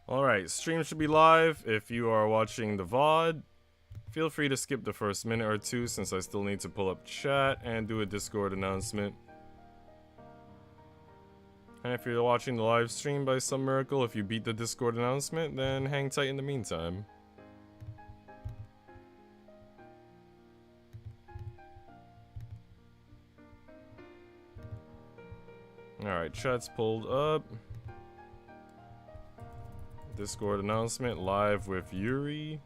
Alright, stream should be live. If you are watching the VOD, feel free to skip the first minute or two since I still need to pull up chat and do a Discord announcement. And if you're watching the live stream by some miracle, if you beat the Discord announcement, then hang tight in the meantime. Alright, chat's pulled up. Discord announcement live with Yuri.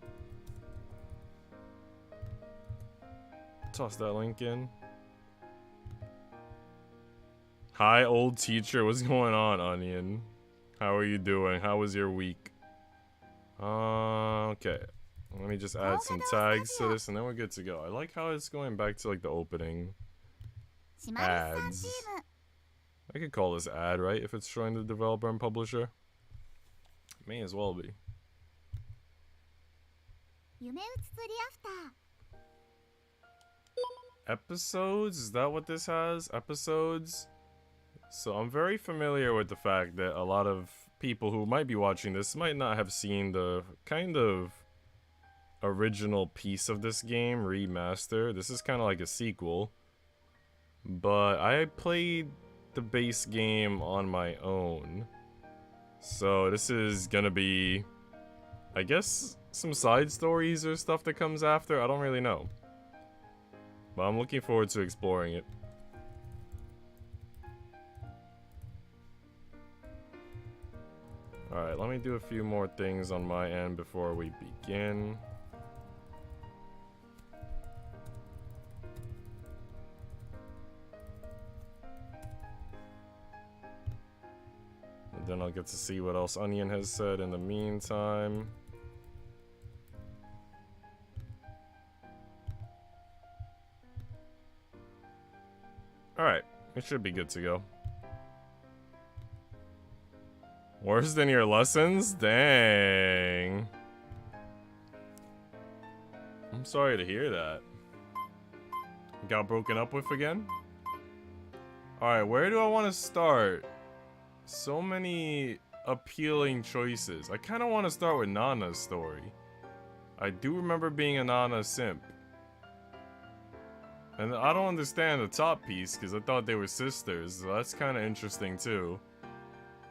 Toss that link in. Hi, old teacher. What's going on, Onion? How are you doing? How was your week? Okay. Let me just add some tags to this and then we're good to go. I like how it's going back to like the opening ads. I could call this ad, right? If it's showing the developer and publisher. May as well be. Episodes? Is that what this has? Episodes? So I'm very familiar with the fact that a lot of people who might be watching this might not have seen the kind of original piece of this game, remaster. This is kind of like a sequel. But I played the base game on my own. So this is gonna be, I guess, some side stories or stuff that comes after. I don't really know. But I'm looking forward to exploring it. Alright, let me do a few more things on my end before we begin. And then I'll get to see what else Onion has said in the meantime. Alright, it should be good to go. Worse than your lessons? Dang. I'm sorry to hear that. Got broken up with again? Alright, where do I want to start? So many appealing choices. I kind of want to start with Nana's story. I do remember being a Nana simp. And I don't understand the top piece because I thought they were sisters. So that's kind of interesting too.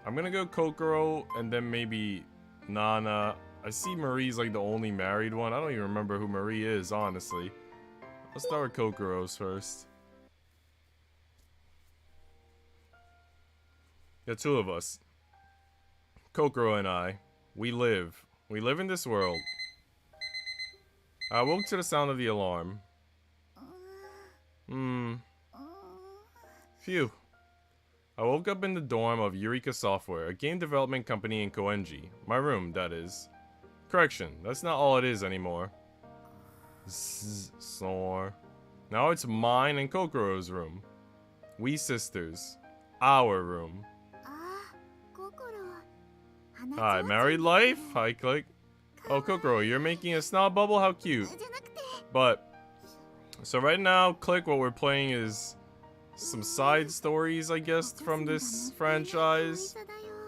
I'm gonna go Kokoro and then maybe Nana. I see Marie's like the only married one. I don't even remember who Marie is, honestly. Let's start with Kokoro's first. The two of us. Kokoro and I. We live. We live in this world. I woke to the sound of the alarm. Phew. I woke up in the dorm of Eureka Software, a game development company in Koenji. My room, that is. Correction, that's not all it is anymore. Snore. Now it's mine and Kokoro's room. We sisters. Our room. Hi, married life? Hi, click. Oh, Kokoro, you're making a snot bubble? How cute. But, so right now, click, what we're playing is some side stories, I guess, from this franchise.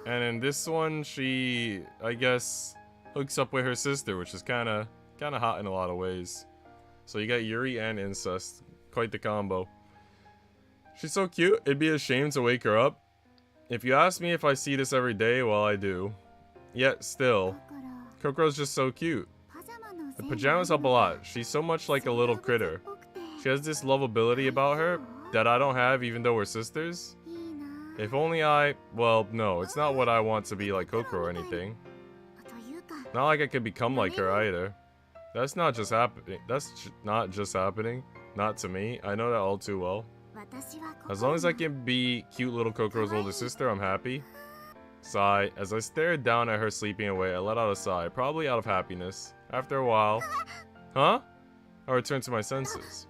And in this one, she, I guess, hooks up with her sister, which is kind of hot in a lot of ways. So you got Yuri and incest. Quite the combo. She's so cute, it'd be a shame to wake her up. If you ask me if I see this every day, well, I do. Yet, still, Kokoro's just so cute. The pajamas help a lot. She's so much like a little critter. She has this lovability about her that I don't have even though we're sisters. If only well, no, it's not what I want to be like Kokoro or anything. Not like I could become like her either. That's not just happening. That's not just happening. Not to me. I know that all too well. As long as I can be cute little Kokoro's older sister, I'm happy. Sigh. As I stared down at her sleeping away, I let out a sigh, probably out of happiness. After a while... Huh? I returned to my senses.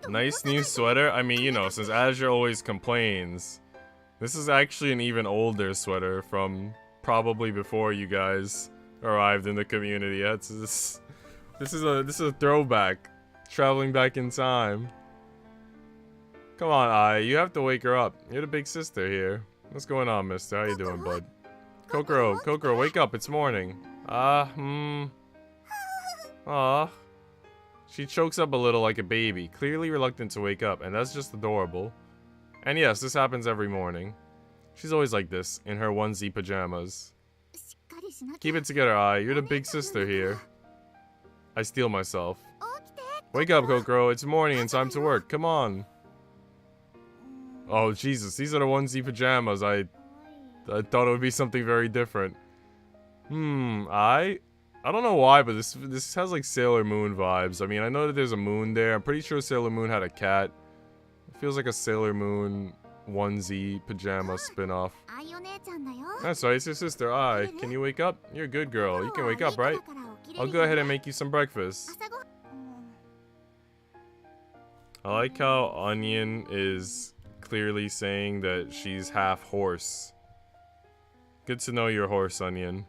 Nice new sweater? I mean, you know, since Azure always complains, this is actually an even older sweater from probably before you guys arrived in the community. This is a throwback. Traveling back in time. Come on, Ai, you have to wake her up. You're the big sister here. What's going on, mister? How you doing, bud? Kokoro, wake up, it's morning. Aw. She chokes up a little like a baby, clearly reluctant to wake up, and that's just adorable. And yes, this happens every morning. She's always like this, in her onesie pajamas. Keep it together, Ai. You're the big sister here. I steel myself. Wake up, Kokoro. It's morning and time to work. Come on. Oh, Jesus. These are the onesie pajamas. I thought it would be something very different. I don't know why, but this has like Sailor Moon vibes. I mean, I know that there's a moon there. I'm pretty sure Sailor Moon had a cat. It feels like a Sailor Moon onesie pajama spin-off. That's right, it's your sister, Ai. Can you wake up? You're a good girl. You can wake up, right? I'll go ahead and make you some breakfast. I like how Onion is clearly saying that she's half horse. Good to know you're horse, Onion.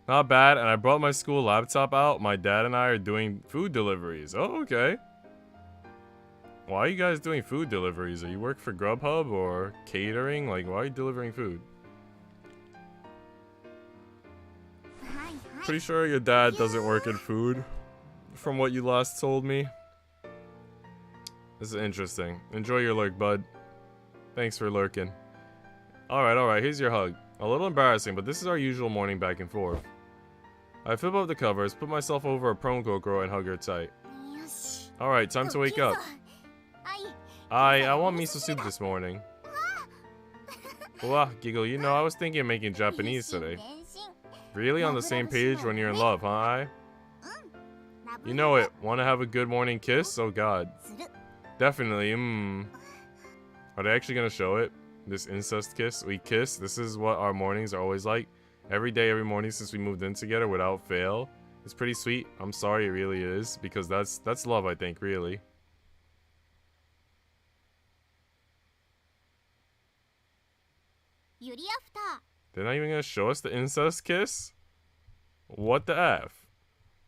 Not bad, and I brought my school laptop out. My dad and I are doing food deliveries. Oh, okay. Why are you guys doing food deliveries? Are you work for Grubhub or catering? Like, why are you delivering food? Pretty sure your dad doesn't work in food, from what you last told me. This is interesting. Enjoy your lurk, bud. Thanks for lurking. Alright, here's your hug. A little embarrassing, but this is our usual morning back and forth. I flip up the covers, put myself over a prone Kokoro, and hug her tight. Alright, time to wake up. I want miso soup this morning. Wow, giggle, you know, I was thinking of making Japanese today. Really on the same page when you're in love, huh, Ai? You know it. Want to have a good morning kiss? Oh god. Definitely, Are they actually gonna show it? This incest kiss? We kiss? This is what our mornings are always like. Every day, every morning since we moved in together without fail. It's pretty sweet. I'm sorry, it really is. Because that's love, I think, really. They're not even gonna show us the incest kiss? What the F?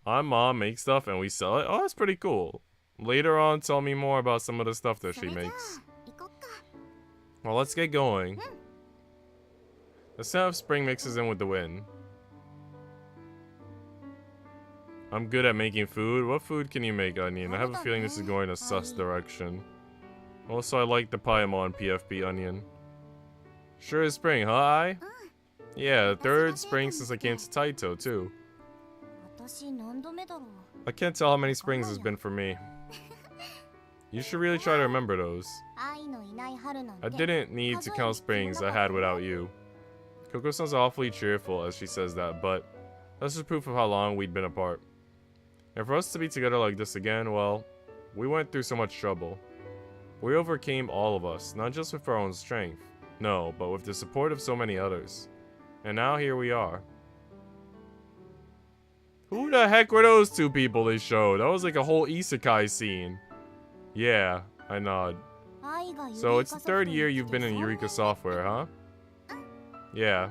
Our mom makes stuff and we sell it? Oh, that's pretty cool. Later on, tell me more about some of the stuff that she makes. Well, let's get going. The scent of spring mixes in with the wind. I'm good at making food. What food can you make, Onion? I have a feeling this is going a sus direction. Also, I like the Paimon PFP Onion. Sure is spring, huh, Ai? Yeah, the third spring since I came to Taito, too. I can't tell how many springs it's been for me. You should really try to remember those. I didn't need to count springs I had without you. Coco sounds awfully cheerful as she says that, but that's just proof of how long we'd been apart. And for us to be together like this again, well, we went through so much trouble. We overcame all of us, not just with our own strength. No, but with the support of so many others. And now here we are. Who the heck were those two people they showed? That was like a whole isekai scene. Yeah, I nod. So it's the third year you've been in Eureka Software, huh? Yeah.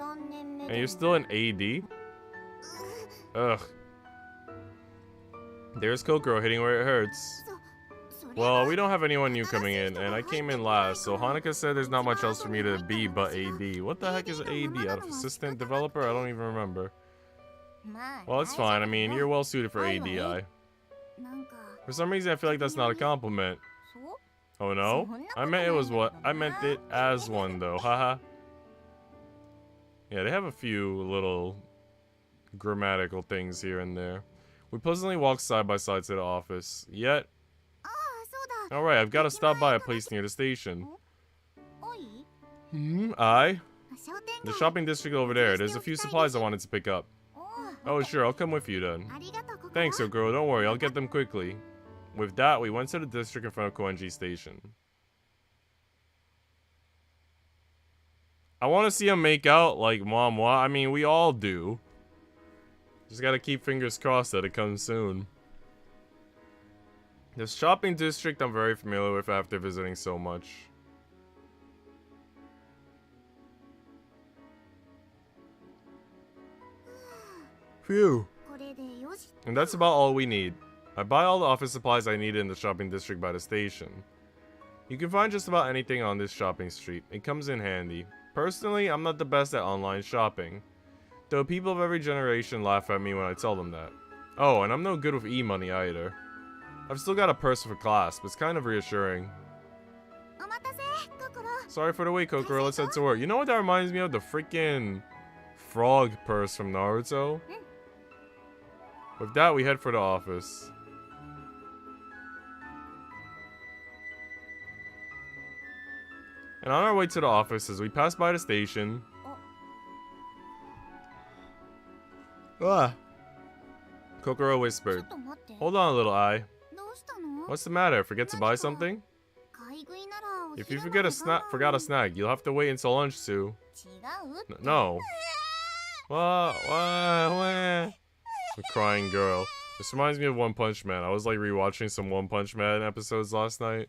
And you're still in AD? Ugh. There's Kokoro hitting where it hurts. Well, we don't have anyone new coming in, and I came in last, so Hanukkah said there's not much else for me to be but AD. What the heck is AD? Out of assistant developer? I don't even remember. Well, it's fine. I mean, you're well suited for ADI. For some reason, I feel like that's not a compliment. Oh no? I meant it as one though. Haha. Yeah, they have a few little grammatical things here and there. We pleasantly walk side by side to the office. Yet. Alright, I've got to stop by a place near the station. The shopping district over there. There's a few supplies I wanted to pick up. Oh, sure, I'll come with you then. Thanks, Kokoro. Don't worry, I'll get them quickly. With that, we went to the district in front of Koenji Station. I want to see him make out like moi. I mean, we all do. Just gotta keep fingers crossed that it comes soon. This shopping district I'm very familiar with after visiting so much. Phew. And that's about all we need. I buy all the office supplies I need in the shopping district by the station. You can find just about anything on this shopping street. It comes in handy. Personally, I'm not the best at online shopping. Though people of every generation laugh at me when I tell them that. Oh, and I'm no good with e-money either. I've still got a purse for class, but it's kind of reassuring. Sorry for the wait, Kokoro. Let's head to work. You know what that reminds me of? The freaking frog purse from Naruto. With that, we head for the office. And on our way to the office, as we pass by the station... Kokoro whispered. Hold on, little eye. What's the matter? Forget to buy something? If you forgot a snack, you'll have to wait until lunch to... No. What? The crying girl. This reminds me of One Punch Man. I was like rewatching some One Punch Man episodes last night.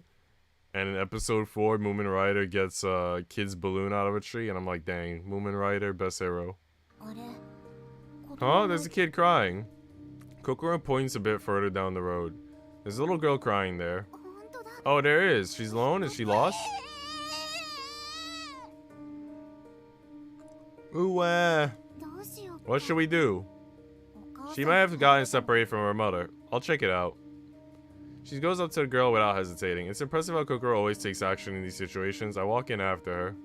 And in episode 4, Moomin Rider gets a kid's balloon out of a tree. And I'm like, dang, Moomin Rider, best hero. Huh? There's a kid crying. Kokoro points a bit further down the road. There's a little girl crying there. Oh, there is. She's alone? Is she lost? Ooh, what should we do? She might have gotten separated from her mother. I'll check it out. She goes up to the girl without hesitating. It's impressive how Kokoro always takes action in these situations. I walk in after her.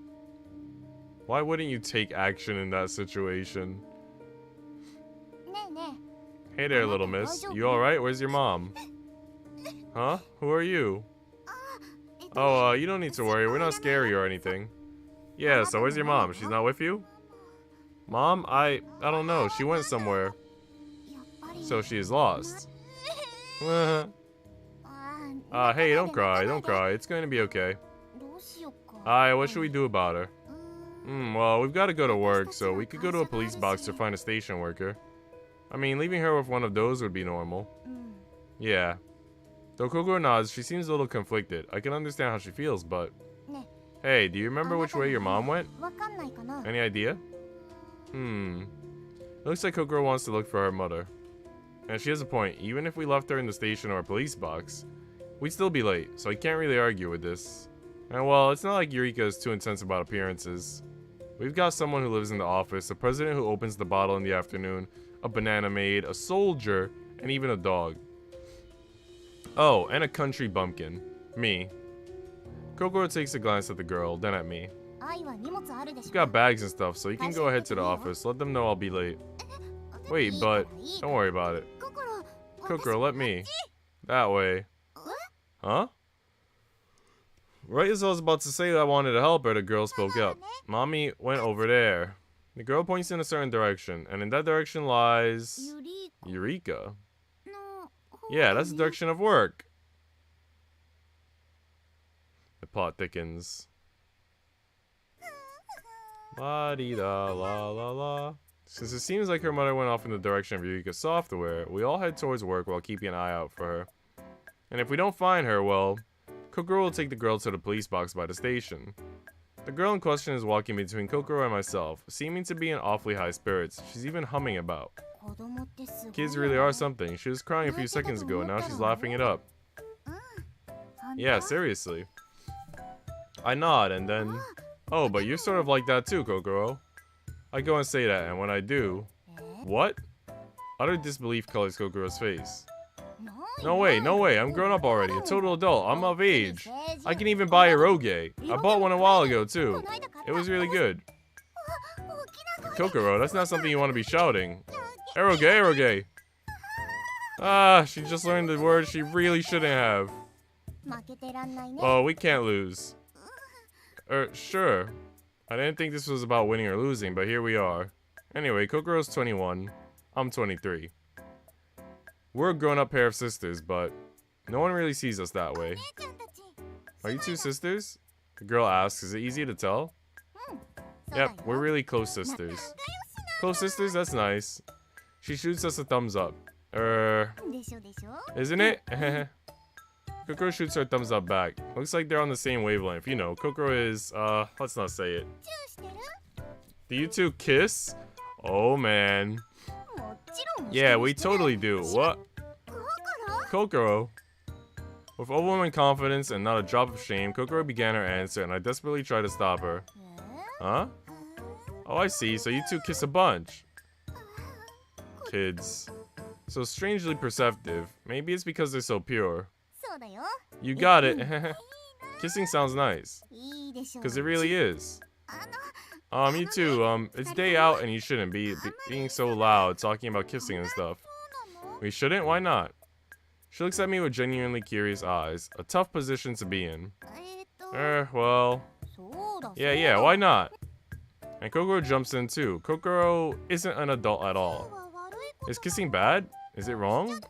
Why wouldn't you take action in that situation? Hey there, little miss. You alright? Where's your mom? Huh? Who are you? Oh, you don't need to worry. We're not scary or anything. Yeah, so where's your mom? She's not with you? Mom? I don't know. She went somewhere. So she is lost. Hey, don't cry. Don't cry. It's going to be okay. What should we do about her? Well, we've got to go to work, so we could go to a police box to find a station worker. I mean, leaving her with one of those would be normal. Yeah. Though Kokoro nods, she seems a little conflicted. I can understand how she feels, but... Hey, do you remember which way your mom went? Any idea? Looks like Kokoro wants to look for her mother. And she has a point. Even if we left her in the station or a police box, we'd still be late, so I can't really argue with this. And well, it's not like Eureka is too intense about appearances. We've got someone who lives in the office, a president who opens the bottle in the afternoon, a banana maid, a soldier, and even a dog. Oh, and a country bumpkin. Me. Kokoro takes a glance at the girl, then at me. We've got bags and stuff, so you can go ahead to the office. Let them know I'll be late. Wait, but don't worry about it. Kokoro, let me. That way. Huh? Right as I was about to say that I wanted to help her, the girl spoke up. Mommy went over there. The girl points in a certain direction, and in that direction lies... Eureka. Yeah, that's the direction of work. The plot thickens. La-dee-da, la-la-la. Since it seems like her mother went off in the direction of Eureka's software, we all head towards work while keeping an eye out for her. And if we don't find her, well, Kokoro will take the girl to the police box by the station. The girl in question is walking between Kokoro and myself, seeming to be in awfully high spirits. She's even humming about. Kids really are something. She was crying a few seconds ago and now she's laughing it up. Yeah, seriously. I nod and then... Oh, but you're sort of like that too, Kokoro. I go and say that, and when I do... What? Utter disbelief colors Kokoro's face. No way, I'm grown up already, a total adult, I'm of age. I can even buy a Eroge. I bought one a while ago too. It was really good. Kokoro, that's not something you want to be shouting. Eroge. She just learned the word she really shouldn't have. Oh, we can't lose. Sure. I didn't think this was about winning or losing, but here we are. Anyway, Kokoro's 21. I'm 23. We're a grown-up pair of sisters, but no one really sees us that way. Are you two sisters? The girl asks. Is it easy to tell? Yep, we're really close sisters. Close sisters? That's nice. She shoots us a thumbs up. Isn't it? Kokoro shoots her thumbs up back. Looks like they're on the same wavelength. You know, Kokoro is, let's not say it. Do you two kiss? Oh, man. Yeah, we totally do. What? Kokoro. With overwhelming confidence and not a drop of shame, Kokoro began her answer, and I desperately tried to stop her. Huh? Oh, I see. So you two kiss a bunch. Kids. So strangely perceptive. Maybe it's because they're so pure. You got it. Kissing sounds nice. Because it really is. You too. It's day out and you shouldn't be being so loud, talking about kissing and stuff. We shouldn't? Why not? She looks at me with genuinely curious eyes. A tough position to be in. Well... Yeah, why not? And Kokoro jumps in too. Kokoro isn't an adult at all. Is kissing bad? Is it wrong?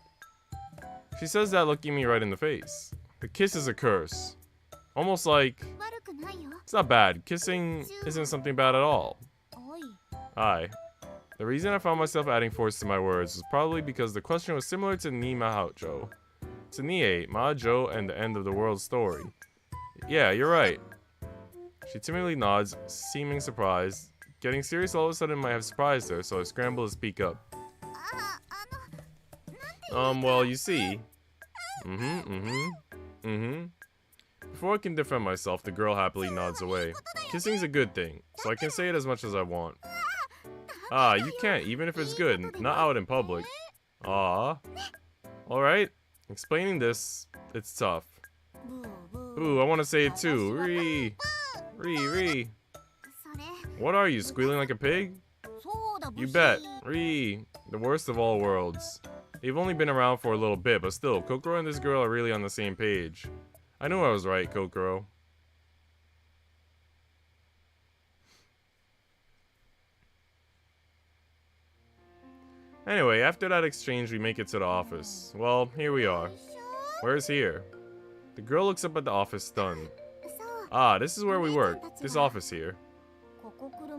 She says that looking me right in the face. The kiss is a curse. Almost like... It's not bad. Kissing isn't something bad at all. Aye. The reason I found myself adding force to my words was probably because the question was similar to Ni Mahoujo. To Nie, Mahoujo, and the end of the world story. Yeah, you're right. She timidly nods, seeming surprised. Getting serious all of a sudden might have surprised her, so I scramble to speak up. Well, you see. Before I can defend myself, the girl happily nods away. Kissing's a good thing, so I can say it as much as I want. You can't, even if it's good, not out in public. Alright. Explaining this, it's tough. Ooh, I want to say it too. Ree. What are you, squealing like a pig? You bet. Ree. The worst of all worlds. They've only been around for a little bit, but still, Kokoro and this girl are really on the same page. I knew I was right, Kokoro. Anyway, after that exchange, we make it to the office. Well, here we are. Where's here? The girl looks up at the office, stunned. This is where we work. This office here.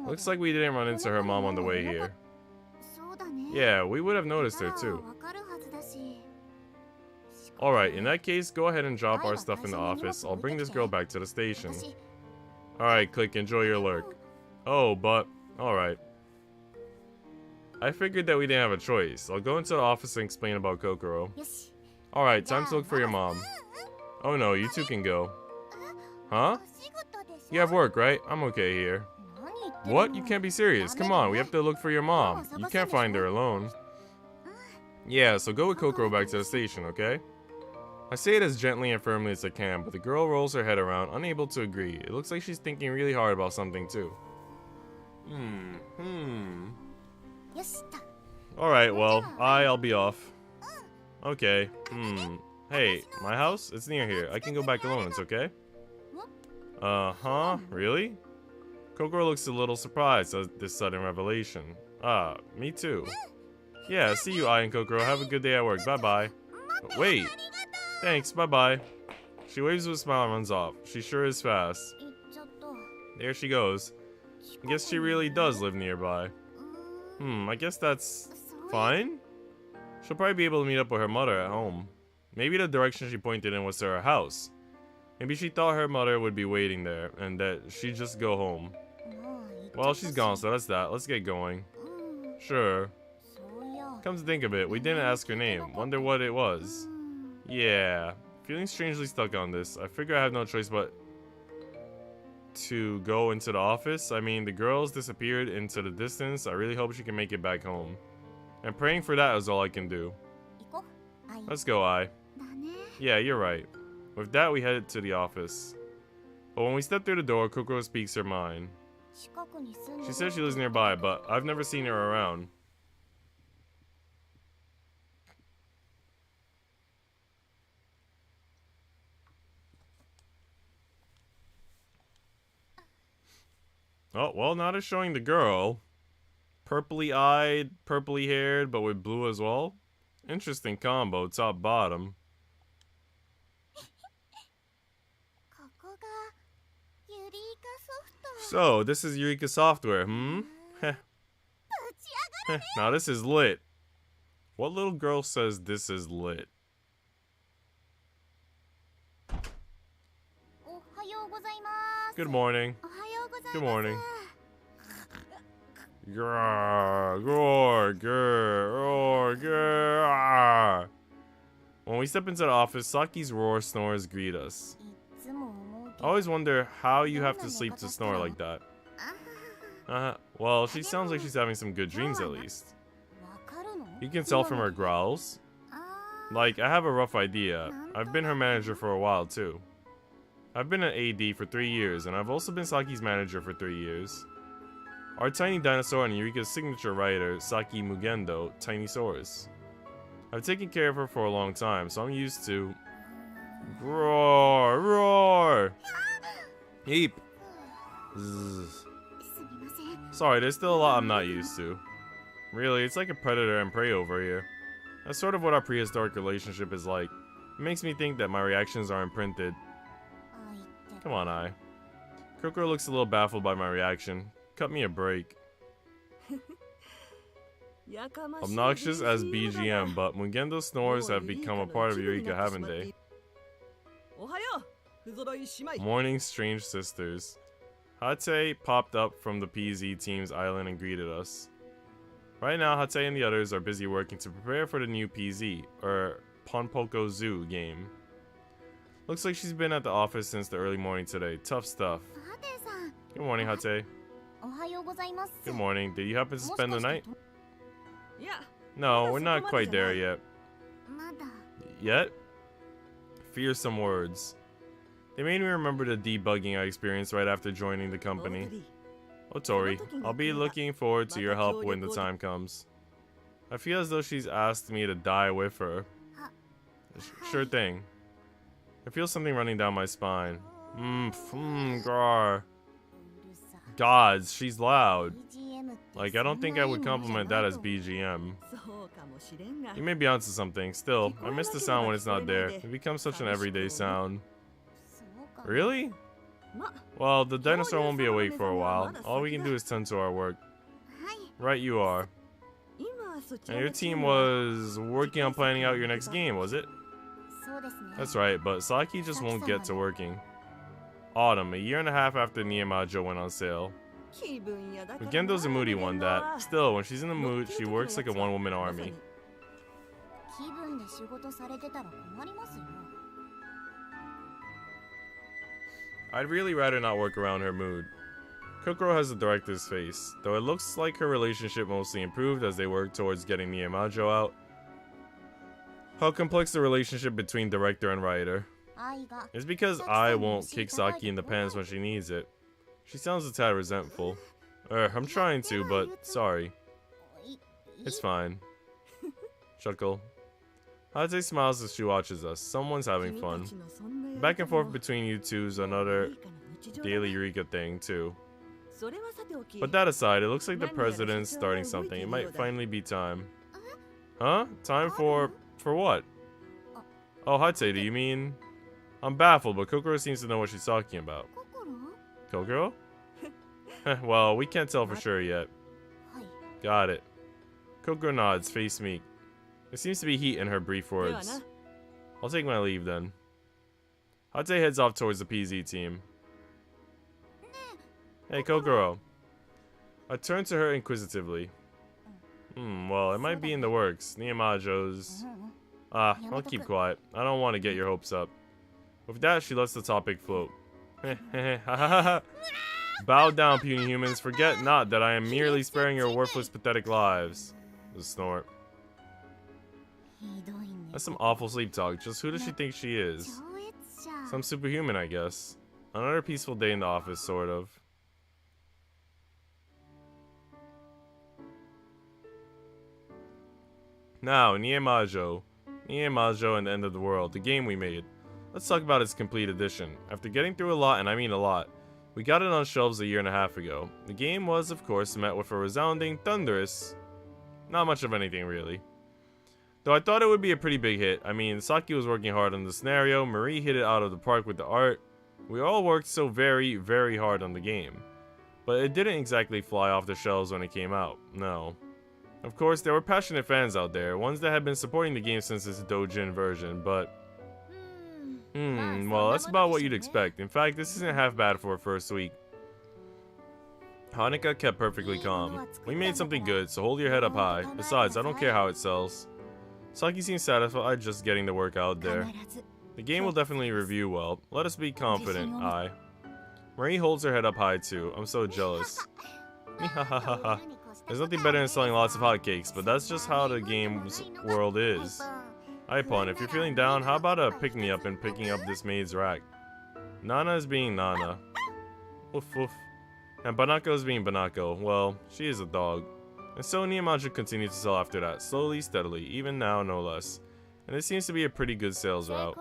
Looks like we didn't run into her mom on the way here. Yeah, we would have noticed her too. Alright, in that case, go ahead and drop our stuff in the office. I'll bring this girl back to the station. Alright, Click, enjoy your lurk. Oh, but... Alright. I figured that we didn't have a choice. I'll go into the office and explain about Kokoro. Alright, time to look for your mom. Oh no, you two can go. Huh? You have work, right? I'm okay here. What? You can't be serious. Come on, we have to look for your mom. You can't find her alone. Yeah, so go with Kokoro back to the station, okay? I say it as gently and firmly as I can, but the girl rolls her head around, unable to agree. It looks like she's thinking really hard about something too. Alright, well, I'll be off. Okay, Hey, my house? It's near here. I can go back alone, it's okay? Really? Kokoro looks a little surprised at this sudden revelation. Me too. Yeah, see you, Ai and Kokoro. Have a good day at work. Bye-bye. Wait. Thanks, bye-bye. She waves with a smile and runs off. She sure is fast. There she goes. I guess she really does live nearby. I guess that's fine. She'll probably be able to meet up with her mother at home. Maybe the direction she pointed in was to her house. Maybe she thought her mother would be waiting there, and that she'd just go home. Well, she's gone, so that's that. Let's get going. Sure. Come to think of it, we didn't ask her name. Wonder what it was. Yeah. Feeling strangely stuck on this. I figure I have no choice but to go into the office. I mean, the girl's disappeared into the distance. I really hope she can make it back home. And praying for that is all I can do. Let's go, Ai. Yeah, you're right. With that, we headed to the office. But when we step through the door, Kokoro speaks her mind. She says she lives nearby, but I've never seen her around. Oh, well, not as showing the girl. Purpley-eyed, purpley-haired, but with blue as well. Interesting combo, top-bottom. So, this is Eureka software, Now this is lit. What little girl says this is lit? Good morning. Good morning. When we step into the office, Saki's roar snores greet us. I always wonder how you have to sleep to snore like that. Well, she sounds like she's having some good dreams at least. You can tell from her growls. Like, I have a rough idea. I've been her manager for a while, too. I've been an AD for 3 years, and I've also been Saki's manager for 3 years. Our tiny dinosaur and Eureka's signature writer, Saki Mugendo, Tiny-saurus. I've taken care of her for a long time, so I'm used to... Roar! Roar! Heap! Zzz. Sorry, there's still a lot I'm not used to. Really, it's like a predator and prey over here. That's sort of what our prehistoric relationship is like. It makes me think that my reactions are imprinted. Come on, Kokoro looks a little baffled by my reaction. Cut me a break. Obnoxious as BGM, but Mugendo snores have become a part of Eureka, haven't they? Morning, strange sisters. Hate popped up from the PZ team's island and greeted us. Right now, Hate and the others are busy working to prepare for the new PZ, or Ponpoko Zoo game. Looks like she's been at the office since the early morning today. Tough stuff. Good morning, Hate. Good morning. Did you happen to spend the night? No, we're not quite there yet. Yet? Fearsome words. They made me remember the debugging I experienced right after joining the company. Otori, I'll be looking forward to your help when the time comes. I feel as though she's asked me to die with her. Sure thing. I feel something running down my spine. Gar. Gods, she's loud. Like, I don't think I would compliment that as BGM. You may be onto something. Still, I miss the sound when it's not there. It becomes such an everyday sound. Really? Well, the dinosaur won't be awake for a while. All we can do is tend to our work. Right you are. And your team was working on planning out your next game, was it? That's right, but Saki just won't get to working. Autumn, a year and a half after Yumeutsutsu went on sale. Mugendo's a moody one that, still, when she's in the mood, she works like a one-woman army. I'd really rather not work around her mood. Kokoro has the director's face, though it looks like her relationship mostly improved as they work towards getting Yumeutsutsu out. How complex the relationship between director and writer. It's because I won't kick Saki in the pants when she needs it. She sounds a tad resentful. I'm trying to, but sorry. It's fine. Chuckle. Hate smiles as she watches us. Someone's having fun. Back and forth between you two is another daily Eureka thing, too. But that aside, it looks like the president's starting something. It might finally be time. Huh? Time for what? Oh, Hate, do you mean... I'm baffled, but Kokoro seems to know what she's talking about. Kokoro? Well, we can't tell for sure yet. Got it. Kokoro nods, face meek. There seems to be heat in her brief words. I'll take my leave then. Hate heads off towards the PZ team. Hey, Kokoro. I turn to her inquisitively. Well, it might be in the works. Yumeutsutsu's... I'll keep quiet. I don't want to get your hopes up. With that, she lets the topic float. Bow down, puny humans. Forget not that I am merely sparing your worthless, pathetic lives. The snort. That's some awful sleep talk. Just who does she think she is? Some superhuman, I guess. Another peaceful day in the office, sort of. Now, Yumeutsutsu. Yumeutsutsu and the End of the World, the game we made. Let's talk about its complete edition. After getting through a lot, and I mean a lot, we got it on shelves a year and a half ago. The game was, of course, met with a resounding, thunderous... Not much of anything, really. Though I thought it would be a pretty big hit. I mean, Saki was working hard on the scenario, Marie hit it out of the park with the art. We all worked so very, very hard on the game. But it didn't exactly fly off the shelves when it came out, no. Of course, there were passionate fans out there, ones that had been supporting the game since its Dojin version, but... well, that's about what you'd expect. In fact, this isn't half bad for a first week. Hanukkah kept perfectly calm. We made something good, so hold your head up high. Besides, I don't care how it sells. Saki seems satisfied just getting the work out there. The game will definitely review well. Let us be confident, Marie holds her head up high too. I'm so jealous. There's nothing better than selling lots of hotcakes, but that's just how the game's world is. Ippon, if you're feeling down, how about a pick-me-up and picking up this maid's rack? Nana is being Nana. Woof woof. And Banako is being Banako. Well, she is a dog. And so Niyamajo continued to sell after that, slowly, steadily, even now no less. And it seems to be a pretty good sales route.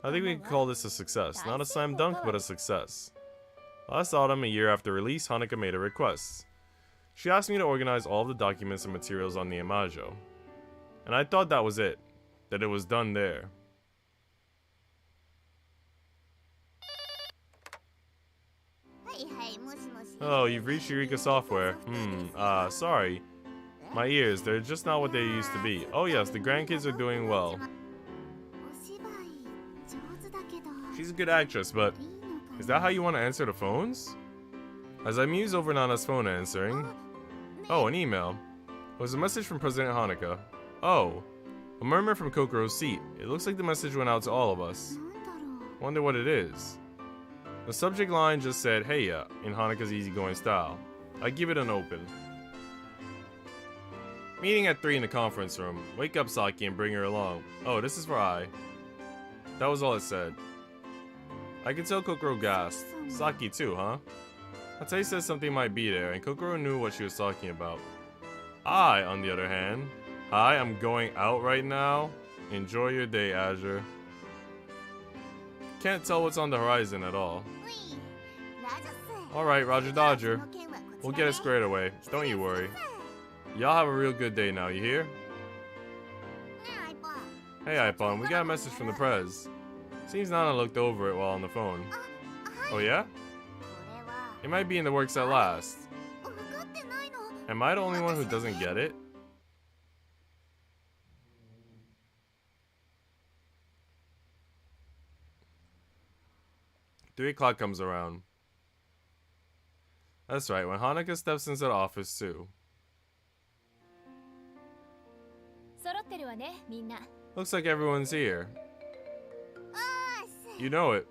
I think we can call this a success. Not a slam dunk, but a success. Last autumn, a year after release, Hanuka made a request. She asked me to organize all of the documents and materials on Niyamajo. And I thought that was it. That it was done there. Oh, you've reached Eureka Software. Sorry. My ears, they're just not what they used to be. Oh yes, the grandkids are doing well. She's a good actress, but is that how you want to answer the phones? As I muse over Nana's phone answering... Oh, an email. It was a message from President Hanuka. Oh, a murmur from Kokoro's seat. It looks like the message went out to all of us. Wonder what it is. The subject line just said, "Hey ya," in Hanuka's easygoing style. I give it an open. Meeting at 3 in the conference room. Wake up, Saki, and bring her along. Oh, this is for I. That was all it said. I could tell Kokoro gasped. Saki too, huh? Atai said something might be there, and Kokoro knew what she was talking about. I, on the other hand, hi, I'm going out right now. Enjoy your day, Azure. Can't tell what's on the horizon at all. Alright, Roger Dodger. We'll get it squared away. Don't you worry. Y'all have a real good day now, you hear? Hey, Ippon, we got a message from the Prez. Seems Nana looked over it while on the phone. Oh yeah? It might be in the works at last. Am I the only one who doesn't get it? Three o'clock comes around. That's right, when Hanuka steps into the office too. Looks like everyone's here. You know it.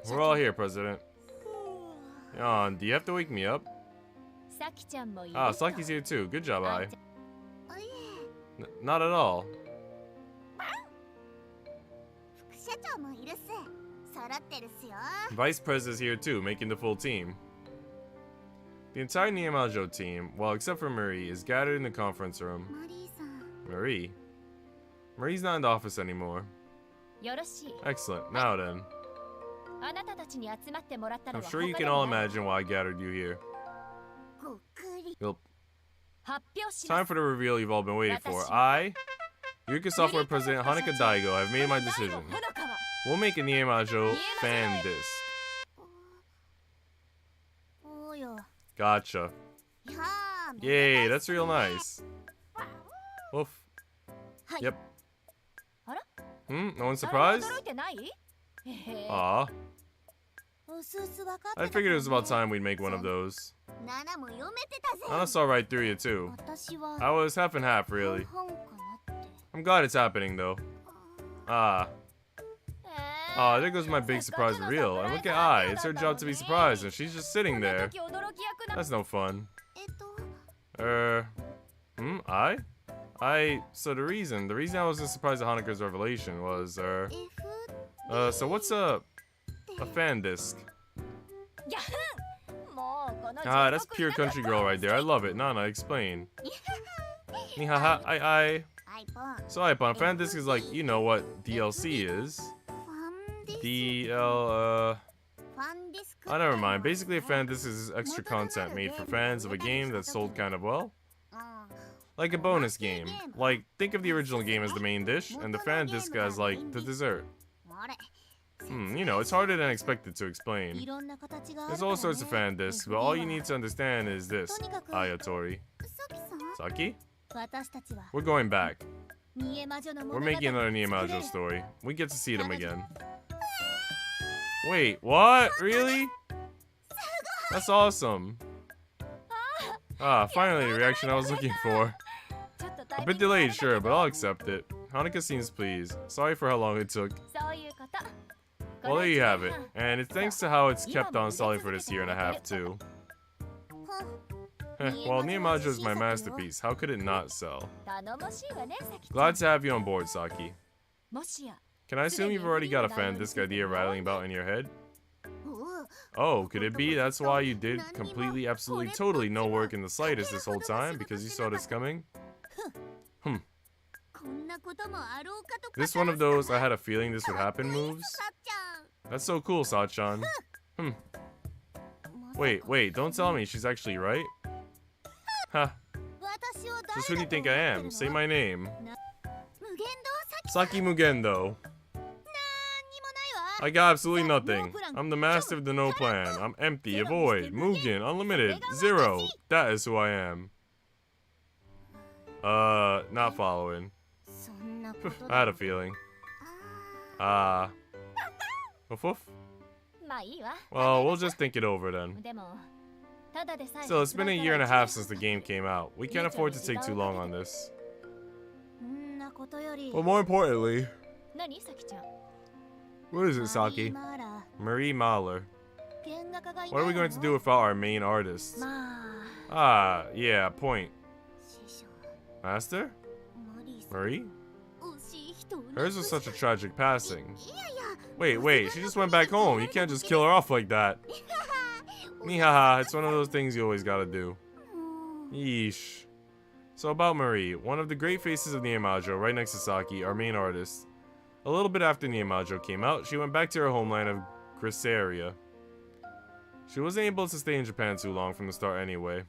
We're all here, President. Do you have to wake me up? Ah, Saki's here too. Good job, Ai. Not at all. Vice Prez is here too, making the full team. The entire Niyamajo team, well except for Marie, is gathered in the conference room. Marie? Marie's not in the office anymore. Excellent. Now then. I'm sure you can all imagine why I gathered you here. Yup. Time for the reveal you've all been waiting for. I, Eureka Software President Hanuka Daigo, have made my decision. We'll make a Niyamajo fan disc. Gotcha. Yay, that's real nice. Woof. Yep. No one surprised? Aw. I figured it was about time we'd make one of those. Nana saw right through you too. I was half and half, really. I'm glad it's happening though. There goes my big surprise reveal. And look at Ai, it's her job to be surprised and she's just sitting there. That's no fun. So the reason I wasn't surprised at Hanuka's revelation was, so what's a fan disc? That's pure country girl right there. I love it. Nana, explain. Nihaha, So Ippon, a fan disc is like, you know what DLC is. Never mind. Basically, a fan disc is extra content made for fans of a game that's sold kind of well. Like a bonus game. Like, think of the original game as the main dish, and the fan disc as, like, the dessert. You know, it's harder than expected to explain. There's all sorts of fan discs, but all you need to understand is this, Ayatori. Saki? We're going back. We're making another Niyamajo story. We get to see them again. Wait, what? Really? That's awesome. Finally, the reaction I was looking for. A bit delayed, sure, but I'll accept it. Hanuka seems pleased. Sorry for how long it took. Well, there you have it. And it's thanks to how it's kept on selling for this year and a half, too. Well, Nihonmajo is my masterpiece. How could it not sell? Glad to have you on board, Saki. Can I assume you've already got a fan disc idea rattling about in your head? Oh, could it be that's why you did completely, absolutely, totally no work in the slightest this whole time? Because you saw this coming? This one of those I had a feeling this would happen moves? That's so cool, Sachan. Wait, don't tell me she's actually right? Huh. Just who do you think I am? Say my name. Saki Mugendo. I got absolutely nothing. I'm the master of the no plan. I'm empty, a void, Mugen, unlimited, zero. That is who I am. Not following. I had a feeling. Woof woof. Well, we'll just think it over then. Still, it's been a year and a half since the game came out. We can't afford to take too long on this. But more importantly... What is it, Saki? Marie Mahler. What are we going to do without our main artist? Yeah, point. Master? Marie? Hers was such a tragic passing. Wait, she just went back home. You can't just kill her off like that. Nihaha, it's one of those things you always gotta do. Yeesh. So about Marie, one of the great faces of Nihonmajo, right next to Saki, our main artist. A little bit after Nihonmajo came out, she went back to her homeland of Grisaria. She wasn't able to stay in Japan too long from the start anyway.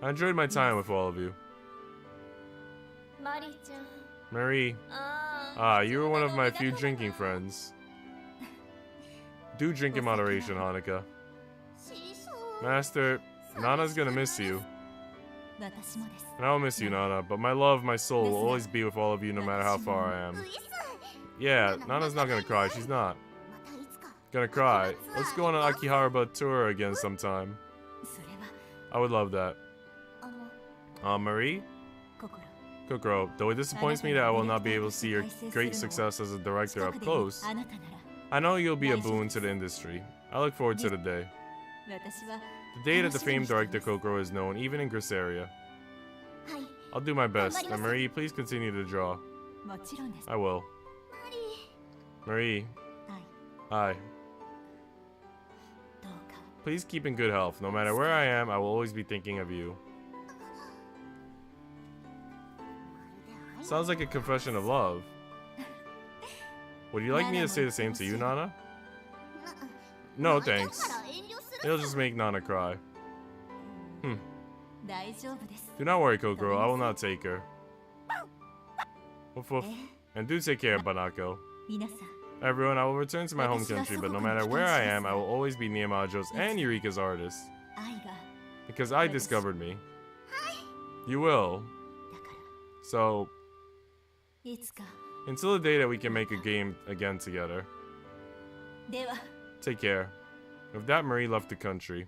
I enjoyed my time with all of you. Marie. You were one of my few drinking friends. Do drink in moderation, Hanukkah. Master, Nana's gonna miss you. And I'll miss you, Nana, but my love, my soul will always be with all of you no matter how far I am. Yeah, Nana's not gonna cry, she's not. Gonna cry. Let's go on an Akihabara tour again sometime. I would love that. Marie? Kokoro, though it disappoints me that I will not be able to see your great success as a director up close, I know you'll be a boon to the industry. I look forward to the day. The day that the famed director Kokoro is known, even in Grisaria. I'll do my best, and Marie, please continue to draw. I will. Marie. Hi. Please keep in good health. No matter where I am, I will always be thinking of you. Sounds like a confession of love. Would you like me to say the same to you, Nana? No, thanks. It'll just make Nana cry. Do not worry, Kokoro. I will not take her. Woof woof. And do take care, Banako. Everyone, I will return to my home country, but no matter where I am, I will always be Nihonmajo's and Eureka's artist. Because I discovered me. You will. So... until the day that we can make a game again together. Take care. With that, Marie left the country.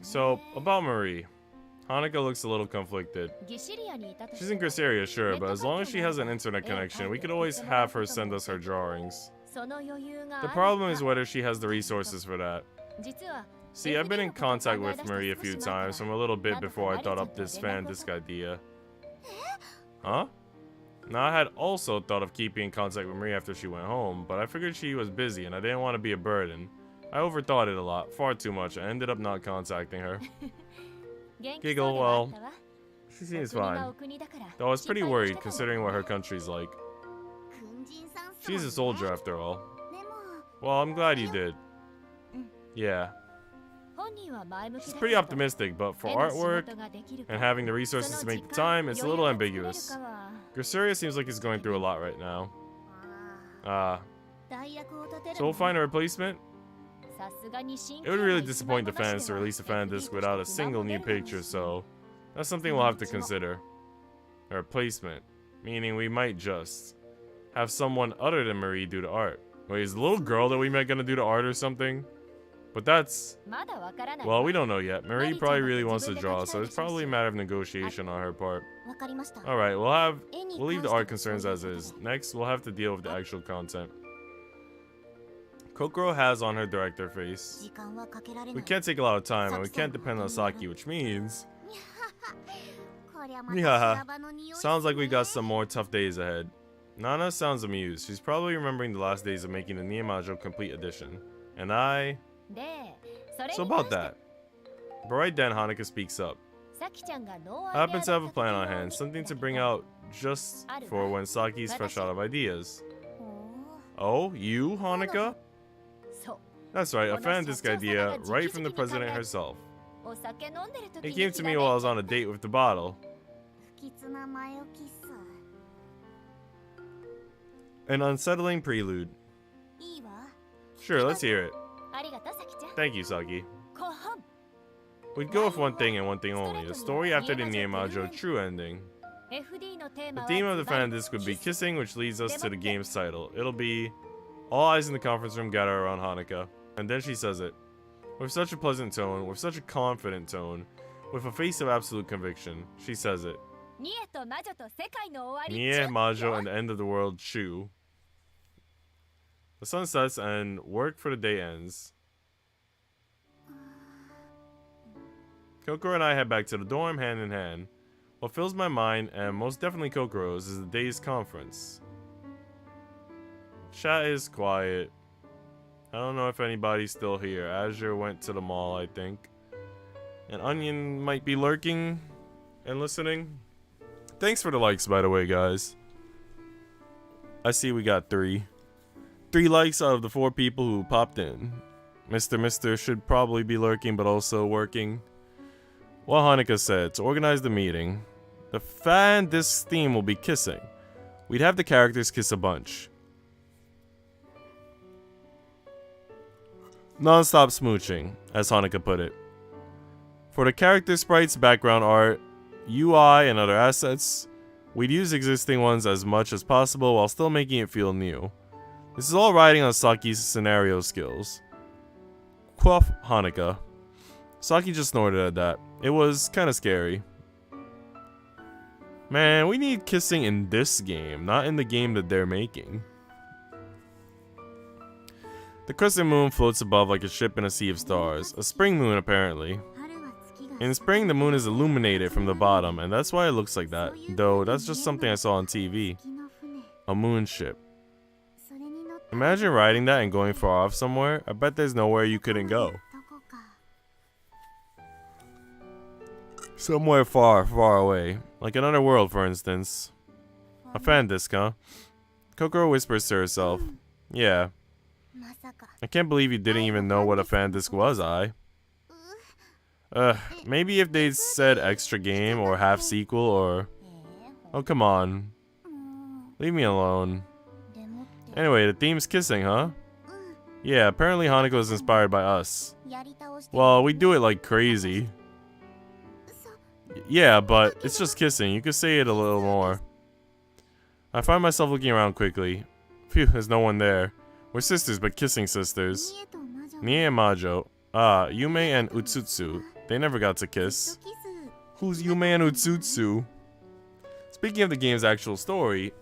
So, about Marie. Hanukkah looks a little conflicted. She's in Grisaria, sure, but as long as she has an internet connection, we could always have her send us her drawings. The problem is whether she has the resources for that. See, I've been in contact with Marie a few times from a little bit before I thought up this fan disc idea. Huh? Now, I had also thought of keeping in contact with Marie after she went home, but I figured she was busy and I didn't want to be a burden. I overthought it a lot, far too much. I ended up not contacting her. Giggle, well, she seems fine. Though I was pretty worried considering what her country's like. She's a soldier after all. Well, I'm glad you did. Yeah. She's pretty optimistic, but for artwork and having the resources to make the time, it's a little ambiguous. Grisaria seems like he's going through a lot right now. So we'll find a replacement? It would really disappoint the fans to release a fan disc without a single new picture, so that's something we'll have to consider. A replacement, meaning we might just have someone other than Marie do the art. Wait, is the little girl that we met gonna do the art or something? But that's... Well, we don't know yet. Marie probably really wants to draw, so it's probably a matter of negotiation on her part. Alright, we'll leave the art concerns as is. Next, we'll have to deal with the actual content. Kokoro has on her director face. We can't take a lot of time, and we can't depend on Saki, which means... Yeah, sounds like we got some more tough days ahead. Nana sounds amused. She's probably remembering the last days of making the Yumeutsutsu Complete Edition. And I... So about that. But right then, Hanuka speaks up. I happen to have a plan on hand, something to bring out just for when Saki's fresh out of ideas. Oh, you, Hanuka? That's right, a fantastic idea, right from the president herself. It came to me while I was on a date with the bottle. An unsettling prelude. Sure, let's hear it. Thank you, Saki. We'd go with one thing and one thing only. The story after the Yumeutsutsu true ending. The theme of the fan disc would be kissing, which leads us to the game's title. It'll be all eyes in the conference room gather around Hanuka. And then she says it. With such a pleasant tone, with such a confident tone, with a face of absolute conviction, she says it. Nie, Majo, and the end of the world, Chu. The sun sets and work for the day ends. Kokoro and I head back to the dorm hand in hand. What fills my mind, and most definitely Kokoro's, is the day's conference. Chat is quiet. I don't know if anybody's still here. Azure went to the mall, I think. And Onion might be lurking and listening. Thanks for the likes, by the way, guys. I see we got 3. 3 likes out of the 4 people who popped in. Mr. should probably be lurking, but also working. Well, Hanuka said, to organize the meeting, the fan disc theme will be kissing. We'd have the characters kiss a bunch. Non-stop smooching, as Hanuka put it. For the character sprites, background art, UI, and other assets, we'd use existing ones as much as possible while still making it feel new. This is all riding on Saki's scenario skills. Quoth Hanuka. Saki just snorted at that. It was kinda scary. Man, we need kissing in this game, not in the game that they're making. The crescent moon floats above like a ship in a sea of stars. A spring moon, apparently. In spring, the moon is illuminated from the bottom, and that's why it looks like that. Though, that's just something I saw on TV. A moon ship. Imagine riding that and going far off somewhere. I bet there's nowhere you couldn't go. Somewhere far, far away. Like another world, for instance. A fan disc, huh? Kokoro whispers to herself. Yeah. I can't believe you didn't even know what a fan disc was, maybe if they'd said extra game or half sequel or... Oh, come on. Leave me alone. Anyway, the theme's kissing, huh? Yeah, apparently Hanuka was inspired by us. Well, we do it like crazy. Yeah, but it's just kissing. You could say it a little more. I find myself looking around quickly. Phew, there's no one there. We're sisters, but kissing sisters. Nie and Majo. Ah, Yume and Utsutsu. They never got to kiss. Who's Yume and Utsutsu? Speaking of the game's actual story,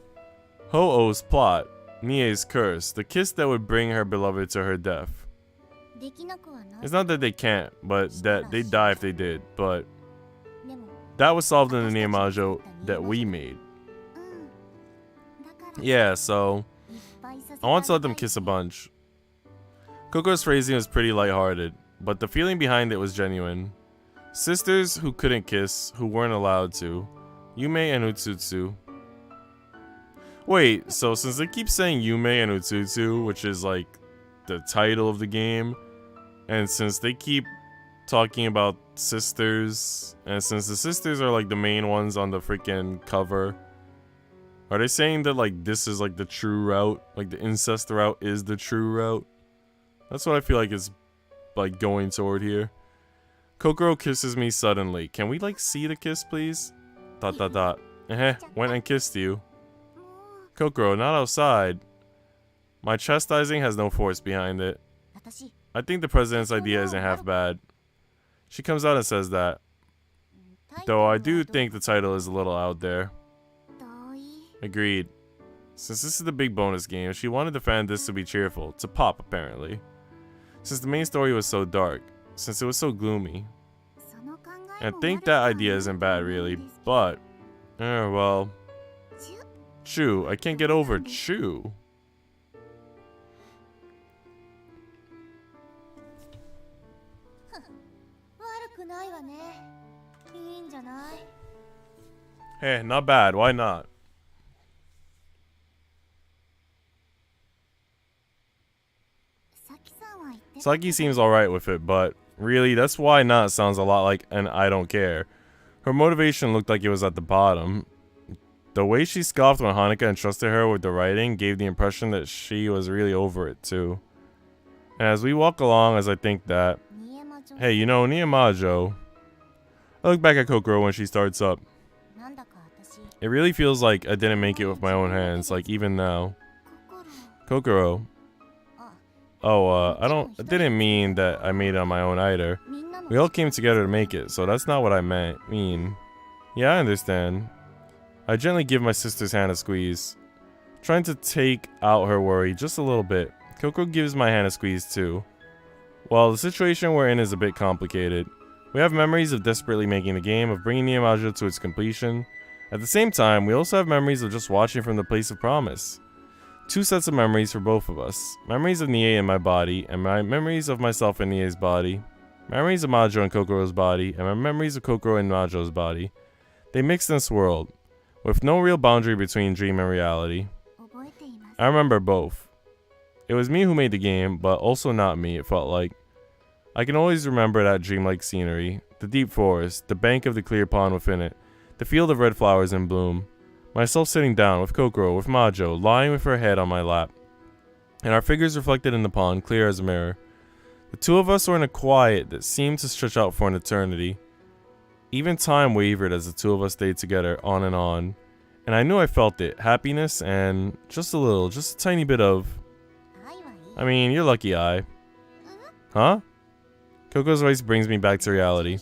Ho-Oh's plot, Nie's curse, the kiss that would bring her beloved to her death. It's not that they can't, but that they'd die if they did, but that was solved in the Yumeutsutsu that we made. Yeah, so I want to let them kiss a bunch. Kokoro's phrasing was pretty lighthearted, but the feeling behind it was genuine. Sisters who couldn't kiss, who weren't allowed to. Yume and Utsutsu. Wait, so since they keep saying Yume and Utsutsu, which is like the title of the game, and since they keep talking about sisters, and since the sisters are like the main ones on the freaking cover, are they saying that like this is like the true route? Like the incest route is the true route? That's what I feel like is like going toward here. Kokoro kisses me suddenly. Can we like see the kiss, please? ... Went and kissed you. Kokoro, not outside. My chastising has no force behind it. I think the president's idea isn't half bad. She comes out and says that. Though I do think the title is a little out there. Agreed. Since this is the big bonus game, she wanted the fan disc to be cheerful. To pop, apparently. Since the main story was so dark. Since it was so gloomy. And I think that idea isn't bad, really. But, well... Chew. I can't get over Chew. Hey, not bad. Why not? Saki seems alright with it, but really, that's why not sounds a lot like an I don't care. Her motivation looked like it was at the bottom. The way she scoffed when Hanukkah entrusted her with the writing gave the impression that she was really over it too. And as we walk along, as I think that, hey, you know, Niyamajo. I look back at Kokoro when she starts up. It really feels like I didn't make it with my own hands, like even now. Kokoro. Oh, I didn't mean that I made it on my own either. We all came together to make it, so that's not what I mean. Yeah, I understand. I gently give my sister's hand a squeeze, trying to take out her worry just a little bit. Kokoro gives my hand a squeeze too. Well, the situation we're in is a bit complicated. We have memories of desperately making the game, of bringing Niyamajo to its completion. At the same time, we also have memories of just watching from the place of promise. Two sets of memories for both of us. Memories of Nie in my body, and my memories of myself in Nie's body. Memories of Majo in Kokoro's body, and my memories of Kokoro in Majo's body. They mixed and swirled, with no real boundary between dream and reality. I remember both. It was me who made the game, but also not me, it felt like. I can always remember that dreamlike scenery, the deep forest, the bank of the clear pond within it, the field of red flowers in bloom. Myself sitting down with Kokoro, with Majo, lying with her head on my lap, and our figures reflected in the pond, clear as a mirror. The two of us were in a quiet that seemed to stretch out for an eternity. Even time wavered as the two of us stayed together, on, and I knew I felt it, happiness and just a tiny bit of... I mean, you're lucky Huh? Koko's voice brings me back to reality.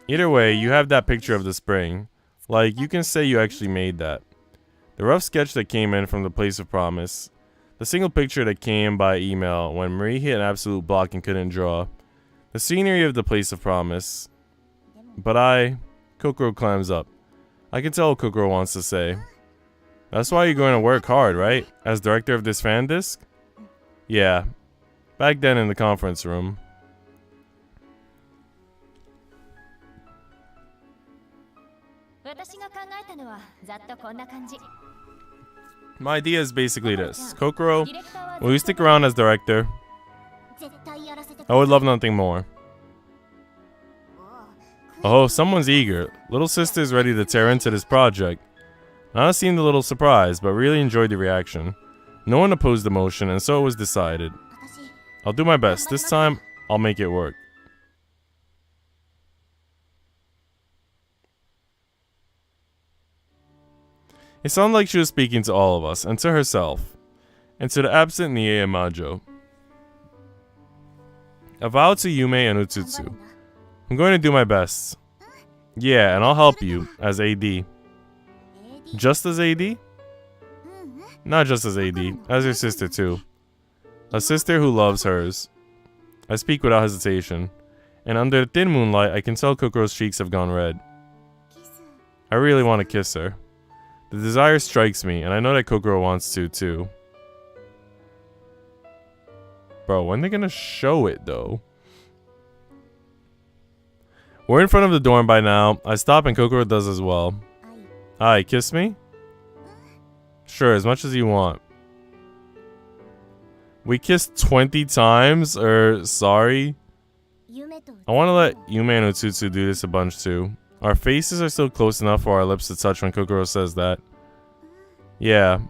Either way, you have that picture of the spring. Like, you can say you actually made that. The rough sketch that came in from the place of promise. The single picture that came by email when Marie hit an absolute block and couldn't draw. The scenery of the place of promise. But Kokoro clams up. I can tell what Kokoro wants to say. That's why you're going to work hard, right? As director of this fan disc? Yeah. Back then in the conference room. My idea is basically this. Kokoro, will you stick around as director? I would love nothing more. Oh, someone's eager. Little sister's ready to tear into this project. Nana seemed a little surprised, but really enjoyed the reaction. No one opposed the motion, and so it was decided. I'll do my best. This time, I'll make it work. It sounded like she was speaking to all of us, and to herself, and to the absent Nie and Majo. A vow to Yumeutsutsu. I'm going to do my best. Yeah, and I'll help you, as AD. Just as AD? Not just as AD, as your sister too. A sister who loves hers. I speak without hesitation, and under the thin moonlight I can tell Kokoro's cheeks have gone red. I really want to kiss her. The desire strikes me, and I know that Kokoro wants to too. Bro, when they gonna show it though? We're in front of the dorm by now. I stop and Kokoro does as well. Aye, kiss me? Sure, as much as you want. We kissed 20 times, sorry. I want to let Yumeutsutsu do this a bunch too. Our faces are still close enough for our lips to touch when Kokoro says that. Yeah,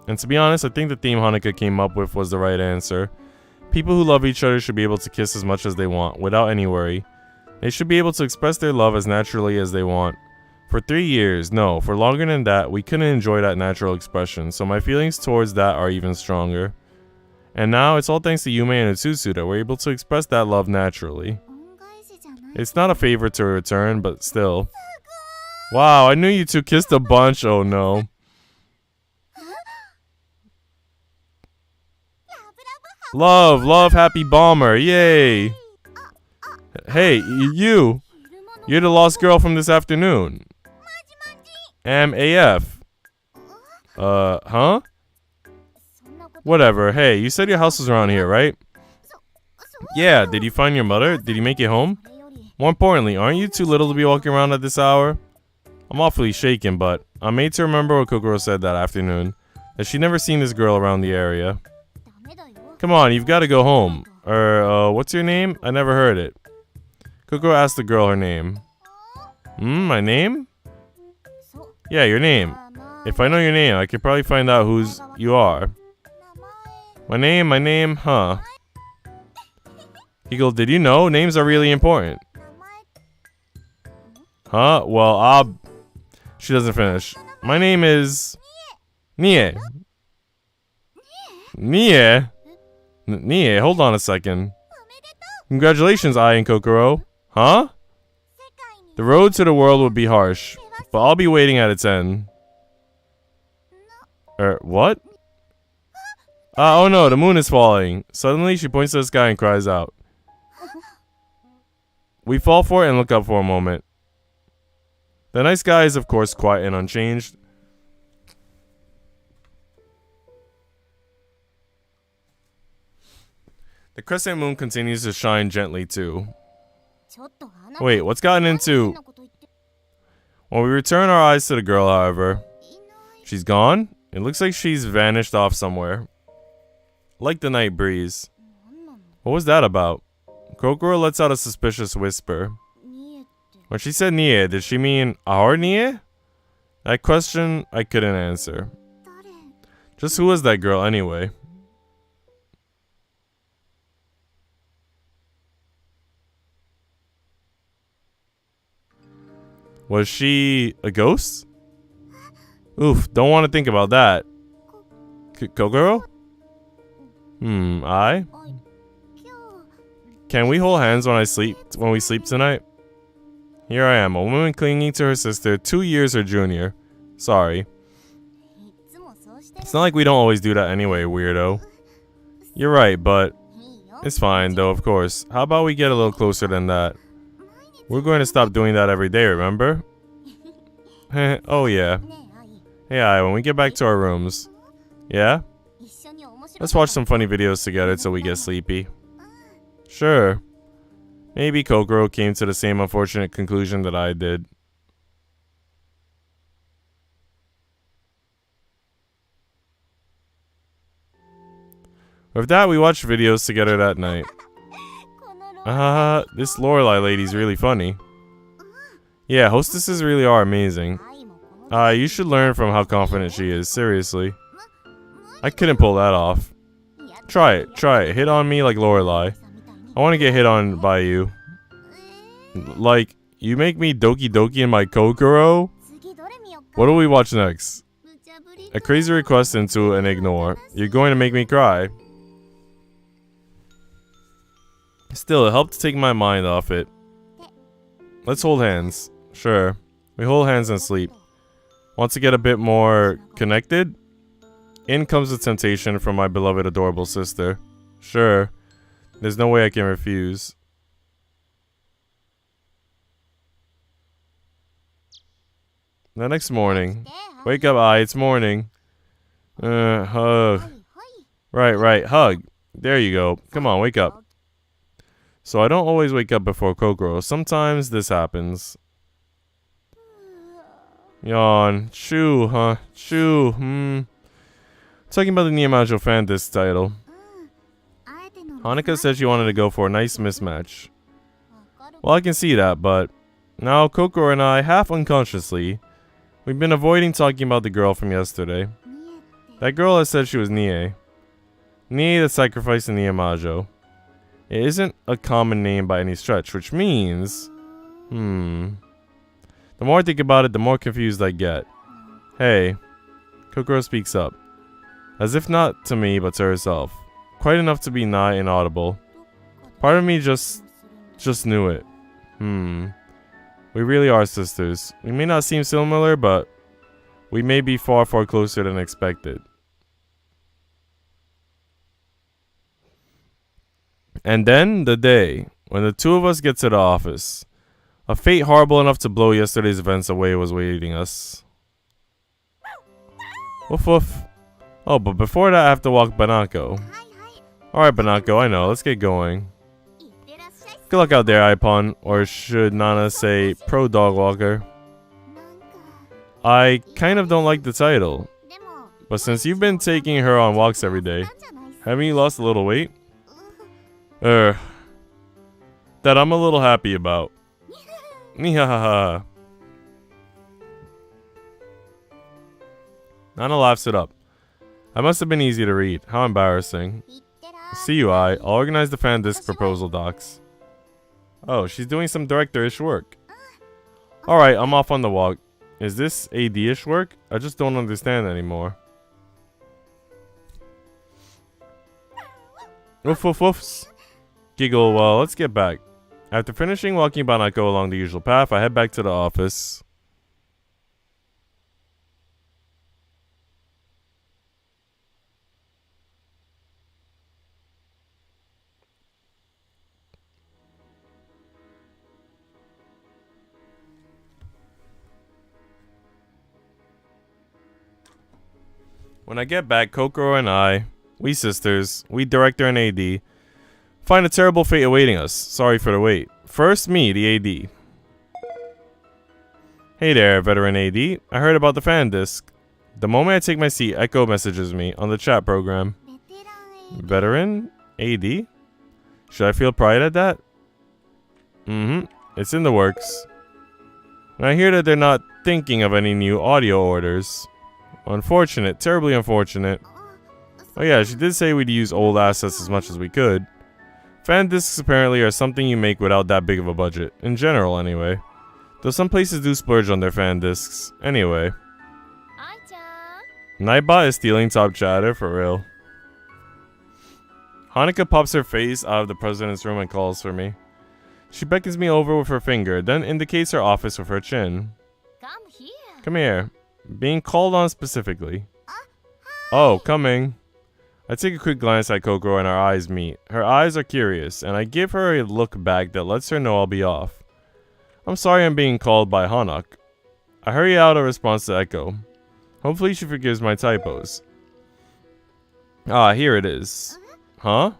and to be honest, I think the theme Hanukkah came up with was the right answer. People who love each other should be able to kiss as much as they want, without any worry. They should be able to express their love as naturally as they want. For 3 years, no, for longer than that, we couldn't enjoy that natural expression, so my feelings towards that are even stronger. And now it's all thanks to Yumeutsutsu that we're able to express that love naturally. It's not a favor to return, but still. Wow, I knew you two kissed a bunch. Oh no. Love, love, happy bomber. Yay. Hey, you. You're the lost girl from this afternoon. AF. Huh? Whatever. Hey, you said your house was around here, right? Yeah, did you find your mother? Did you make it home? More importantly, aren't you too little to be walking around at this hour? I'm awfully shaken, but I'm made to remember what Kokoro said that afternoon. That she'd never seen this girl around the area. Come on, you've got to go home. What's your name? I never heard it. Kokoro asked the girl her name. My name? Yeah, your name. If I know your name, I could probably find out whose you are. My name, huh? Eagle, did you know? Names are really important. Huh? Well, she doesn't finish. My name is... Nie. Nie? Nie, hold on a second. Congratulations, Ai and Kokoro. Huh? The road to the world would be harsh, but I'll be waiting at its end. What? Oh no, the moon is falling. Suddenly, she points to the sky and cries out. We fall for it and look up for a moment. The night sky is, of course, quiet and unchanged. The crescent moon continues to shine gently, too. Wait, what's gotten into... When we return our eyes to the girl, however... She's gone? It looks like she's vanished off somewhere. Like the night breeze. What was that about? Kokoro lets out a suspicious whisper. When she said Nie, did she mean our Nie? That question I couldn't answer. Just who was that girl anyway? Was she a ghost? Oof, don't want to think about that. Kokoro? I? Can we hold hands when we sleep tonight? Here I am, a woman clinging to her sister 2 years her junior. Sorry. It's not like we don't always do that anyway, weirdo. You're right, but... It's fine, though, of course. How about we get a little closer than that? We're going to stop doing that every day, remember? Oh, yeah. Hey, Ai, when we get back to our rooms. Yeah? Let's watch some funny videos together till we get sleepy. Sure. Maybe Kokoro came to the same unfortunate conclusion that I did. With that, we watched videos together that night. This Lorelei lady's really funny. Yeah, hostesses really are amazing. You should learn from how confident she is, seriously. I couldn't pull that off. Try it. Hit on me like Lorelei. I want to get hit on by you. Like, you make me doki doki in my Kokoro? What do we watch next? A crazy request into an ignore. You're going to make me cry. Still, it helped to take my mind off it. Let's hold hands. Sure. We hold hands and sleep. Want to get a bit more connected? In comes the temptation from my beloved adorable sister. Sure. There's no way I can refuse. The next morning. Wake up, Ai, it's morning. Hug. Right, hug. There you go. Come on, wake up. So I don't always wake up before Kokoro. Sometimes this happens. Yawn. Chew, huh? Chew, Talking about the Yumeutsutsu fan disc title. Hanukkah said she wanted to go for a nice mismatch. Well, I can see that, but... Now, Kokoro and I, half unconsciously, we've been avoiding talking about the girl from yesterday. That girl has said she was Nie. Nie the sacrifice in the Yumeutsutsu. It isn't a common name by any stretch, which means... The more I think about it, the more confused I get. Hey. Kokoro speaks up. As if not to me, but to herself. quite enough to be nigh inaudible. Part of me just knew it. We really are sisters. We may not seem similar, but we may be far, far closer than expected. And then, the day, when the two of us get to the office. A fate horrible enough to blow yesterday's events away was waiting us. Woof woof. Oh, but before that I have to walk Banako. Alright Banako, I know, let's get going. Good luck out there, Ipon, or should Nana say pro dog walker. I kind of don't like the title, but since you've been taking her on walks every day, haven't you lost a little weight? That I'm a little happy about. Nihahaha. Nana laughs it up. I must have been easy to read. How embarrassing. See you, I'll organize the fan disc proposal docs. Oh, she's doing some director-ish work. Alright, I'm off on the walk. Is this AD-ish work? I just don't understand anymore. Woof woof woofs. Giggle, well, let's get back. After finishing walking Banako along the usual path, I head back to the office. When I get back, Kokoro and I, we sisters, we director and AD, find a terrible fate awaiting us. Sorry for the wait. First, me, the AD. Hey there, veteran AD. I heard about the fan disc. The moment I take my seat, Echo messages me on the chat program. Veteran? AD? Should I feel pride at that? It's in the works. And I hear that they're not thinking of any new audio orders. Unfortunate, terribly unfortunate. Oh yeah, she did say we'd use old assets as much as we could. Fan discs apparently are something you make without that big of a budget. In general, anyway. Though some places do splurge on their fan discs. Anyway. Nightbot is stealing top chatter, for real. Hanukkah pops her face out of the president's room and calls for me. She beckons me over with her finger, then indicates her office with her chin. Come here. Being called on specifically. Oh, coming. I take a quick glance at Kokoro and our eyes meet. Her eyes are curious, and I give her a look back that lets her know I'll be off. I'm sorry I'm being called by Hanuk. I hurry out a response to Echo. Hopefully she forgives my typos. Ah, here it is. Huh?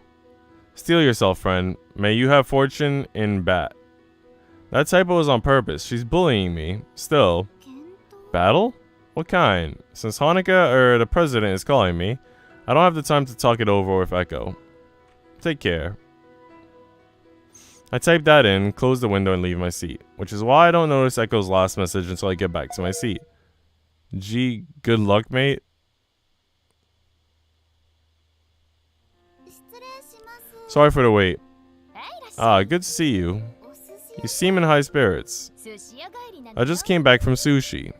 Steel yourself, friend. May you have fortune in bat. That typo is on purpose. She's bullying me. Still. Battle? What kind? Since Hanukkah or the president is calling me, I don't have the time to talk it over with Echo. Take care. I type that in, close the window, and leave my seat, which is why I don't notice Echo's last message until I get back to my seat. Gee, good luck, mate. Sorry for the wait. Ah, good to see you. You seem in high spirits. I just came back from sushi.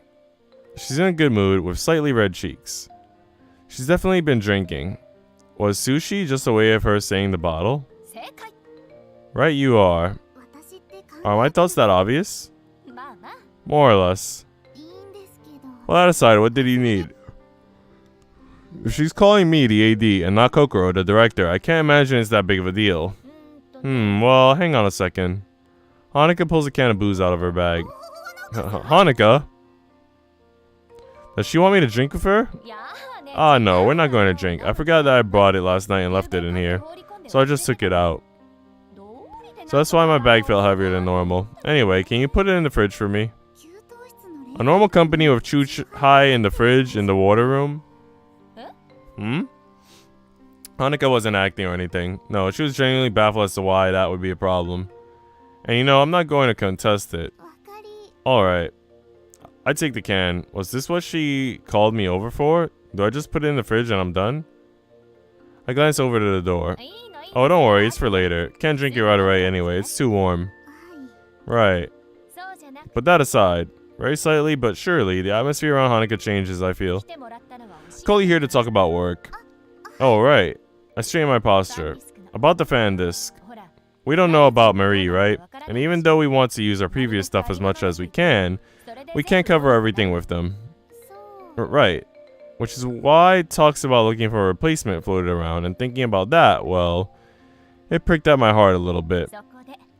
She's in a good mood with slightly red cheeks. She's definitely been drinking. Was sushi just a way of her saying the bottle? Right you are. Are my thoughts that obvious? More or less. Well, that aside, what did you need? If she's calling me the AD and not Kokoro, the director, I can't imagine it's that big of a deal. Well, hang on a second. Hanukkah pulls a can of booze out of her bag. Hanukkah? Does she want me to drink with her? Ah, no, we're not going to drink. I forgot that I brought it last night and left it in here. So I just took it out. So that's why my bag felt heavier than normal. Anyway, can you put it in the fridge for me? A normal company with chooch high in the fridge in the water room? Hanukkah wasn't acting or anything. No, she was genuinely baffled as to why that would be a problem. And you know, I'm not going to contest it. Alright. I take the can. Was this what she called me over for? Do I just put it in the fridge and I'm done? I glance over to the door. Oh, don't worry, it's for later. Can't drink it right away anyway, it's too warm. Right. But that aside, very slightly but surely, the atmosphere around Hanukkah changes, I feel. Call you here to talk about work. Oh, right. I straighten my posture. About the fan disc. We don't know about Marie, right? And even though we want to use our previous stuff as much as we can't cover everything with them. Right. Which is why talks about looking for a replacement floated around, and thinking about that, well, it pricked at my heart a little bit.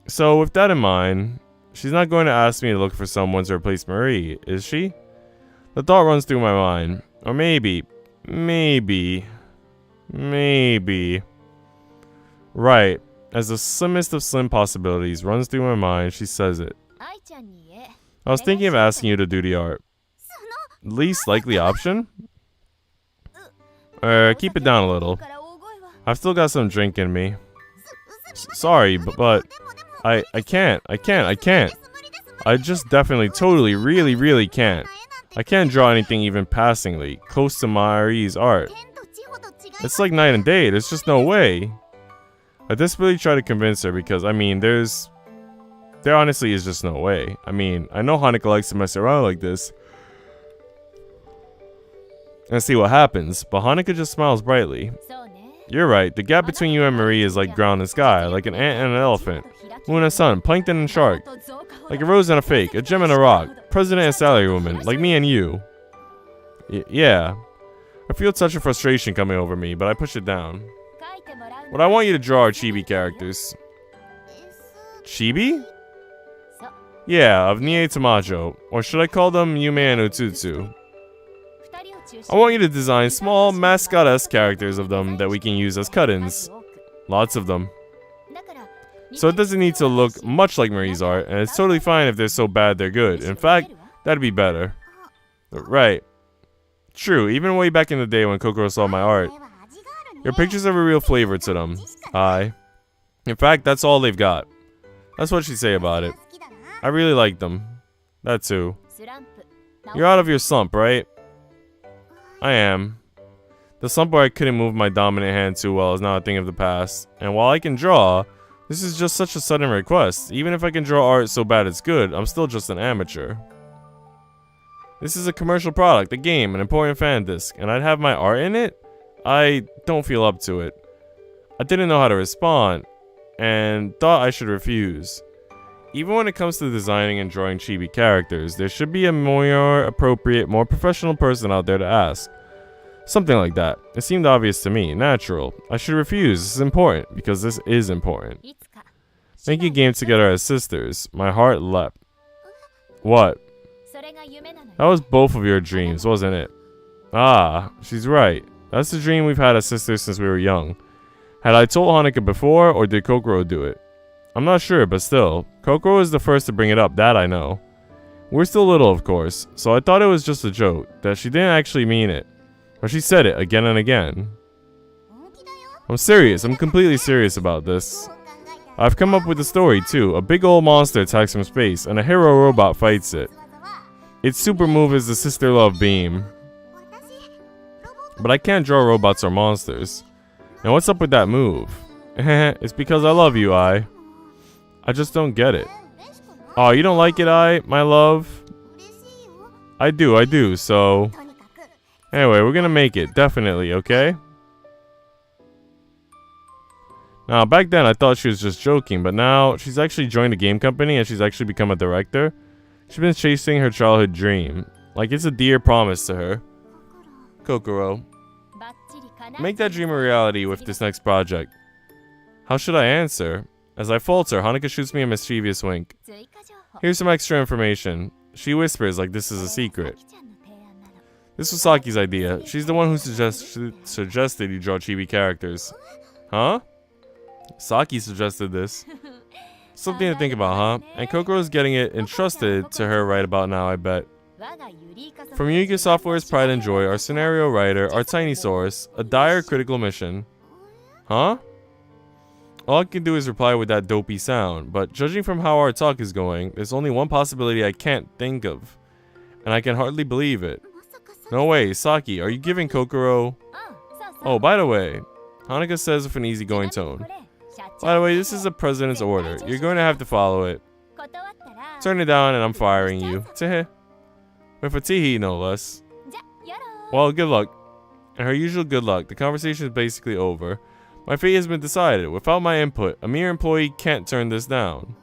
So with that in mind, she's not going to ask me to look for someone to replace Marie, is she? The thought runs through my mind. Or maybe. Right. As the slimmest of slim possibilities runs through my mind, she says it. I was thinking of asking you to do the art. Least likely option? Keep it down a little. I've still got some drink in me. Sorry, but I can't. I just definitely, totally, really can't. I can't draw anything even passingly close to Marie's art. It's like night and day. There's just no way. I desperately try to convince her because, I mean, there honestly is just no way. I mean, I know Hanuka likes to mess around like this and see what happens, but Hanuka just smiles brightly. You're right, the gap between you and Marie is like ground and sky, like an ant and an elephant, moon and sun, plankton and shark, like a rose and a fake, a gem and a rock, president and salarywoman, like me and you. Yeah. I feel such a frustration coming over me, but I push it down. What I want you to draw are chibi characters. Chibi? Yeah, of Nie Tamajo, or should I call them Yumeutsutsu? I want you to design small, mascot-esque characters of them that we can use as cut-ins. Lots of them. So it doesn't need to look much like Marie's art, and it's totally fine if they're so bad they're good. In fact, that'd be better. Right. True, even way back in the day when Kokoro saw my art. Your pictures have a real flavor to them. In fact, that's all they've got. That's what she'd say about it. I really like them. That too. You're out of your slump, right? I am. The slump where I couldn't move my dominant hand too well is now a thing of the past. And while I can draw, this is just such a sudden request. Even if I can draw art so bad it's good, I'm still just an amateur. This is a commercial product, a game, an important fan disc, and I'd have my art in it? I don't feel up to it. I didn't know how to respond, and thought I should refuse. Even when it comes to designing and drawing chibi characters, there should be a more appropriate, more professional person out there to ask. Something like that. It seemed obvious to me, natural. I should refuse, this is important, because this is important. Making games together as sisters, my heart leapt. What? That was both of your dreams, wasn't it? Ah, she's right. That's the dream we've had as sisters since we were young. Had I told Hanuka before, or did Kokoro do it? I'm not sure, but still, Kokoro was the first to bring it up, that I know. We're still little, of course, so I thought it was just a joke, that she didn't actually mean it. But she said it again and again. I'm serious, I'm completely serious about this. I've come up with a story too. A big old monster attacks from space, and a hero robot fights it. Its super move is the Sister Love Beam. But I can't draw robots or monsters. And what's up with that move? It's because I love you, I just don't get it. Oh, you don't like it, my love? I do, so... Anyway, we're gonna make it, definitely, okay? Now, back then I thought she was just joking, but now she's actually joined a game company and she's actually become a director. She's been chasing her childhood dream. Like it's a dear promise to her. Kokoro. Make that dream a reality with this next project. How should I answer? As I falter, Hanuka shoots me a mischievous wink. Here's some extra information. She whispers like this is a secret. This was Saki's idea. She's the one who suggested you draw chibi characters. Huh? Saki suggested this. Something to think about, huh? And Kokoro's getting it entrusted to her right about now, I bet. From Yuri Software's Pride and Joy, our scenario writer, our tiny source, a dire critical mission. Huh? All I can do is reply with that dopey sound, but judging from how our talk is going, there's only one possibility I can't think of. And I can hardly believe it. No way, Saki, are you giving Kokoro... Oh, by the way, Hanuka says with an easygoing tone. By the way, this is the president's order. You're going to have to follow it. Turn it down and I'm firing you. Teh. With a tee, no less. Well, good luck. And her usual good luck. The conversation is basically over. My fate has been decided. Without my input, a mere employee can't turn this down.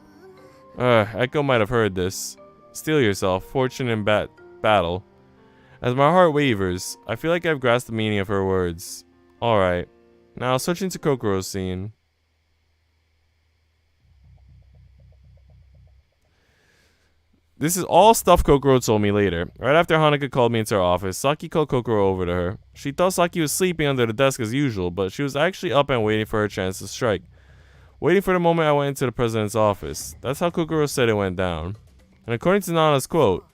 Echo might have heard this. Steel yourself, fortune in battle. As my heart wavers, I feel like I've grasped the meaning of her words. Alright. Now, switching to Kokoro's scene. This is all stuff Kokoro told me later. Right after Hanuka called me into her office, Saki called Kokoro over to her. She thought Saki was sleeping under the desk as usual, but she was actually up and waiting for her chance to strike. Waiting for the moment I went into the president's office. That's how Kokoro said it went down. And according to Nana's quote,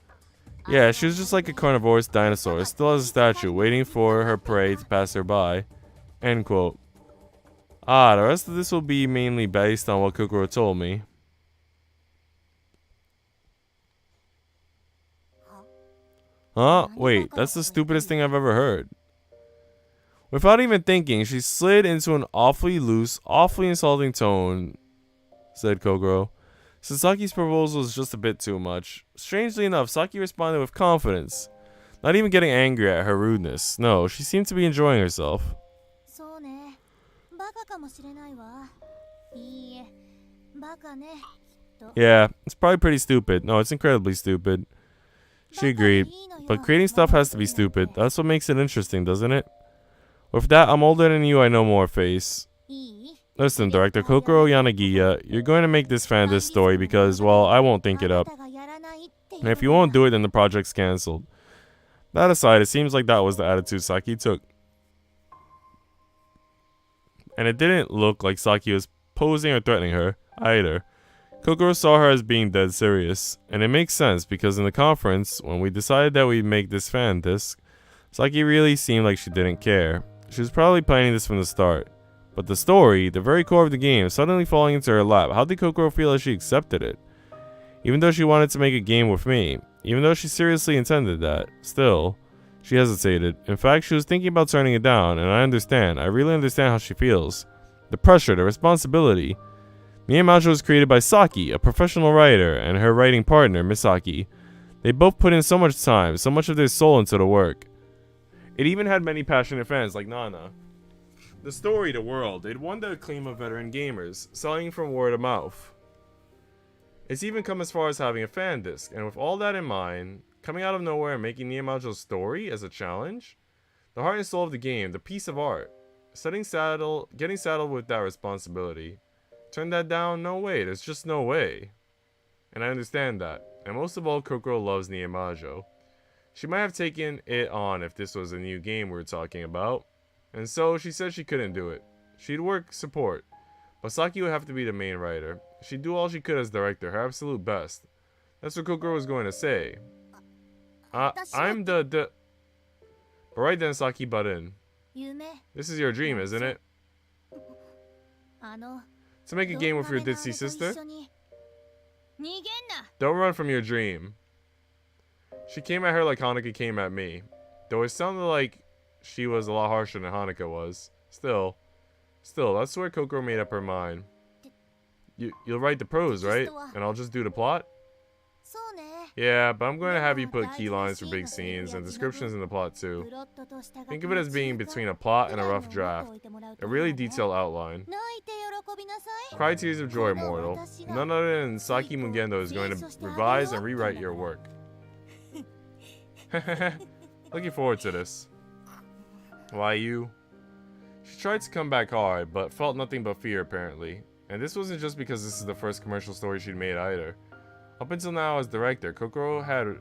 yeah, she was just like a carnivorous dinosaur, still as a statue, waiting for her prey to pass her by. End quote. The rest of this will be mainly based on what Kokoro told me. Huh? Wait, that's the stupidest thing I've ever heard. Without even thinking, she slid into an awfully loose, awfully insulting tone, said Kokoro. Sasaki's proposal was just a bit too much. Strangely enough, Saki responded with confidence, not even getting angry at her rudeness. No, she seemed to be enjoying herself. Yeah, it's probably pretty stupid. No, it's incredibly stupid. She agreed. But creating stuff has to be stupid. That's what makes it interesting, doesn't it? With that, I'm older than you, I know more, face. Listen, Director Kokoro Yanagiya, you're going to make this fan this story because, well, I won't think it up. And if you won't do it, then the project's cancelled. That aside, it seems like that was the attitude Saki took. And it didn't look like Saki was posing or threatening her, either. Kokoro saw her as being dead serious, and it makes sense because in the conference, when we decided that we'd make this fan disc, Saki really seemed like she didn't care. She was probably planning this from the start. But the story, the very core of the game, suddenly falling into her lap, how did Kokoro feel as she accepted it? Even though she wanted to make a game with me, even though she seriously intended that, still, she hesitated. In fact, she was thinking about turning it down, and I really understand how she feels. The pressure, the responsibility. Yumeutsutsu was created by Saki, a professional writer, and her writing partner, Misaki. They both put in so much time, so much of their soul into the work. It even had many passionate fans like Nana. The story, the world, it won the acclaim of veteran gamers, selling from word of mouth. It's even come as far as having a fan disc, and with all that in mind, coming out of nowhere and making Yumeutsutsu's story as a challenge, the heart and soul of the game, the piece of art, getting saddled with that responsibility. Turn that down? No way. There's just no way. And I understand that. And most of all, Kokoro loves Yumeutsutsu. She might have taken it on if this was a new game we were talking about. And so she said she couldn't do it. She'd work support. But Saki would have to be the main writer. She'd do all she could as director, her absolute best. That's what Kokoro was going to say. I'm the... But right then, Saki butt in. This is your dream, isn't it? To make a game with your ditzy sister? Don't run from your dream. She came at her like Hanuka came at me. Though it sounded like she was a lot harsher than Hanuka was. Still, that's where Kokoro made up her mind. You'll write the prose, right? And I'll just do the plot? Yeah, but I'm going to have you put key lines for big scenes and descriptions in the plot too. Think of it as being between a plot and a rough draft. A really detailed outline. Cry tears of joy, mortal. None other than Saki Mugendo is going to revise and rewrite your work. Looking forward to this. Why you? She tried to come back hard, but felt nothing but fear apparently. And this wasn't just because this is the first commercial story she'd made either. Up until now as director, Kokoro had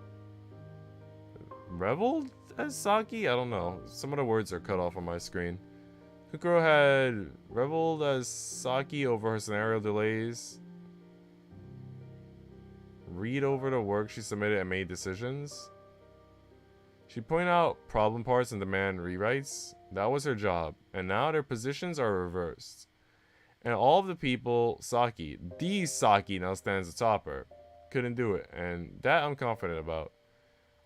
reveled as Saki? I don't know. Some of the words are cut off on my screen. Kokoro had reveled as Saki over her scenario delays. Read over the work she submitted and made decisions. She pointed out problem parts and demand rewrites. That was her job. And now their positions are reversed. And all of the people, the Saki now stands atop her. Couldn't do it, and that I'm confident about.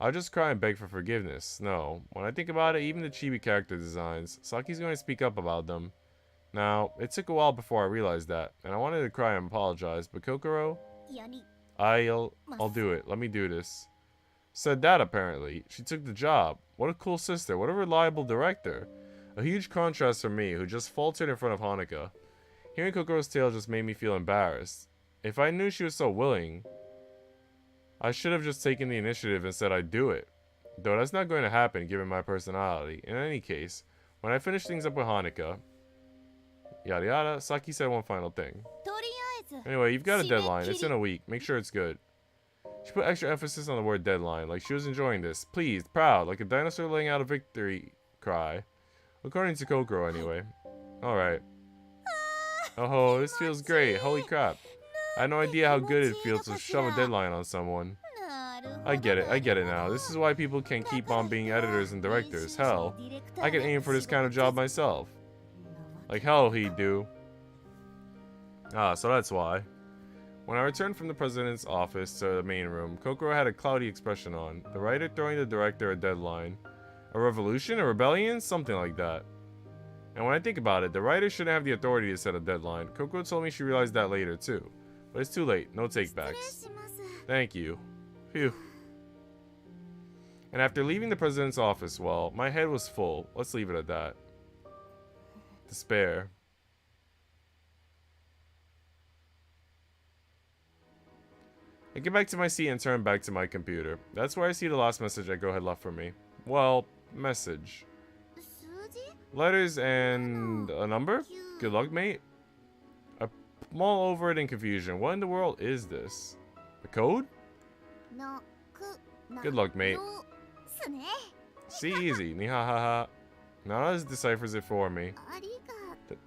I'll just cry and beg for forgiveness. No, when I think about it, even the chibi character designs, Saki's going to speak up about them. Now, it took a while before I realized that, and I wanted to cry and apologize, but Kokoro? I'll do it. Let me do this. Said that apparently. She took the job. What a cool sister. What a reliable director. A huge contrast for me, who just faltered in front of Hanuka. Hearing Kokoro's tale just made me feel embarrassed. If I knew she was so willing, I should have just taken the initiative and said I'd do it. Though that's not going to happen given my personality. In any case, when I finish things up with Hanuka, yada yada, Saki said one final thing. Anyway, you've got a deadline. It's in a week. Make sure it's good. She put extra emphasis on the word deadline, like she was enjoying this. Pleased, proud, like a dinosaur laying out a victory cry. According to Kokoro, anyway. Alright. Oh, this feels great. Holy crap. I had no idea how good it feels to shove a deadline on someone. I get it now. This is why people can keep on being editors and directors. Hell, I could aim for this kind of job myself. Like hell he'd do. Ah, so that's why. When I returned from the president's office to the main room, Kokoro had a cloudy expression on. The writer throwing the director a deadline. A revolution? A rebellion? Something like that. And when I think about it, the writer shouldn't have the authority to set a deadline. Kokoro told me she realized that later too. But it's too late. No takebacks. Thank you. Phew. And after leaving the president's office, well, my head was full. Let's leave it at that. Despair. I get back to my seat and turn back to my computer. That's where I see the last message Echo had left for me. Well, message. Letters and a number? Good luck, mate. I mull over it in confusion. What in the world is this? A code? Good luck, mate. See, easy. Nihahaha. Nana deciphers it for me.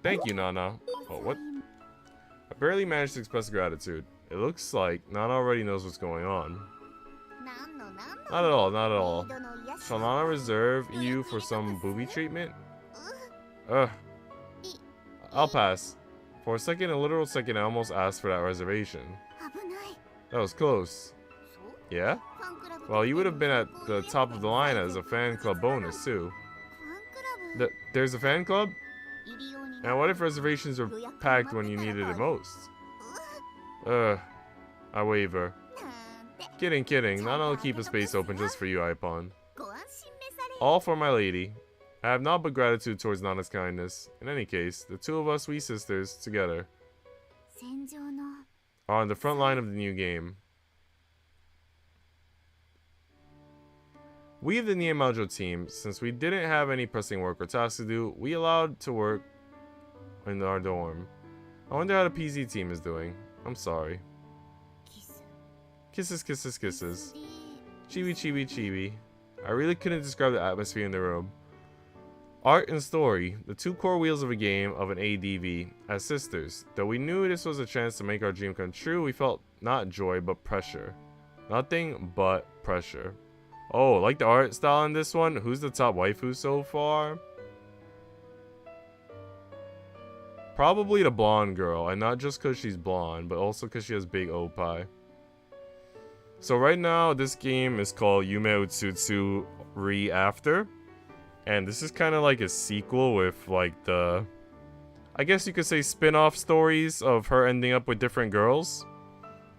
Thank you, Nana. Oh, what? I barely managed to express gratitude. It looks like Nana already knows what's going on. Not at all, not at all. Shall Nana reserve you for some booby treatment? Ugh. I'll pass. For a second, a literal second, I almost asked for that reservation. That was close. Yeah? Well, you would have been at the top of the line as a fan club bonus, too. There's a fan club? And what if reservations were packed when you needed it most? I waver. Kidding. Nana will keep a space open just for you, Ippon. All for my lady. I have naught but gratitude towards Nana's kindness. In any case, the two of us, we sisters, together, are on the front line of the new game. We of the Yumeutsutsu team, since we didn't have any pressing work or tasks to do, we allowed to work in our dorm. I wonder how the PZ team is doing. I'm sorry. Kisses. Chibi. I really couldn't describe the atmosphere in the room. Art and story, the two core wheels of a game of an ADV. As sisters, though we knew this was a chance to make our dream come true, we felt not joy but pressure. Nothing but pressure. Oh, like the art style in this one? Who's the top waifu so far? Probably the blonde girl, and not just because she's blonde, but also because she has big opie. So right now, this game is called Yumeutsutsu Re-After. And this is kind of like a sequel with like the, I guess you could say, spin-off stories of her ending up with different girls.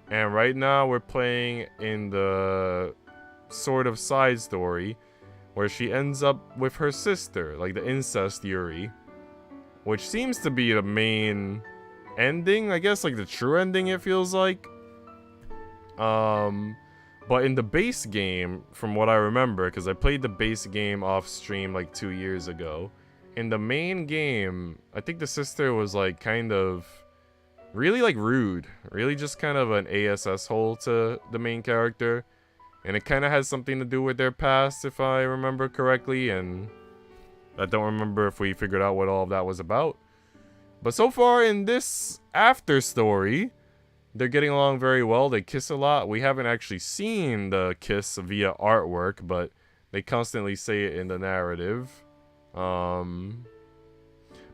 And right now we're playing in the sort of side story where she ends up with her sister, like the incest Yuri. Which seems to be the main ending, I guess, like the true ending it feels like. But in the base game, from what I remember, because I played the base game off stream like 2 years ago. In the main game, I think the sister was like kind of really like rude. Really just kind of an ASS hole to the main character. And it kind of has something to do with their past, if I remember correctly. And I don't remember if we figured out what all of that was about. But so far in this after story, they're getting along very well. They kiss a lot. We haven't actually seen the kiss via artwork, but they constantly say it in the narrative. But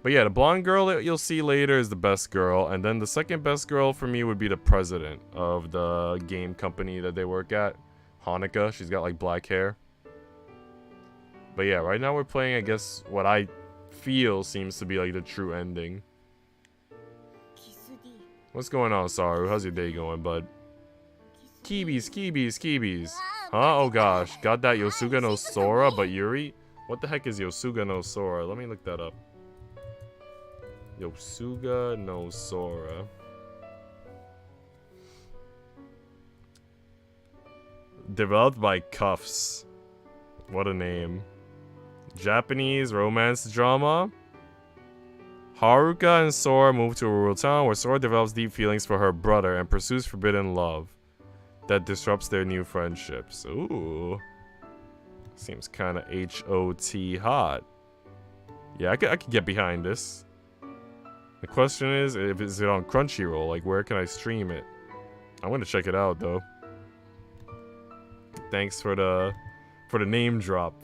yeah, the blonde girl that you'll see later is the best girl. And then the second best girl for me would be the president of the game company that they work at. Hanuka. She's got like black hair. But yeah, right now we're playing, I guess, what I feel seems to be like the true ending. What's going on, Saru? How's your day going, bud? Kibis. Huh? Oh gosh. Got that Yosuga no Sora, but Yuri? What the heck is Yosuga no Sora? Let me look that up. Yosuga no Sora. Developed by Cuffs. What a name. Japanese romance drama. Haruka and Sora move to a rural town where Sora develops deep feelings for her brother and pursues forbidden love that disrupts their new friendships. Ooh. Seems kind of H-O-T hot. Yeah, I could get behind this. The question is it on Crunchyroll? Like, where can I stream it? I'm gonna check it out, though. Thanks for the name drop.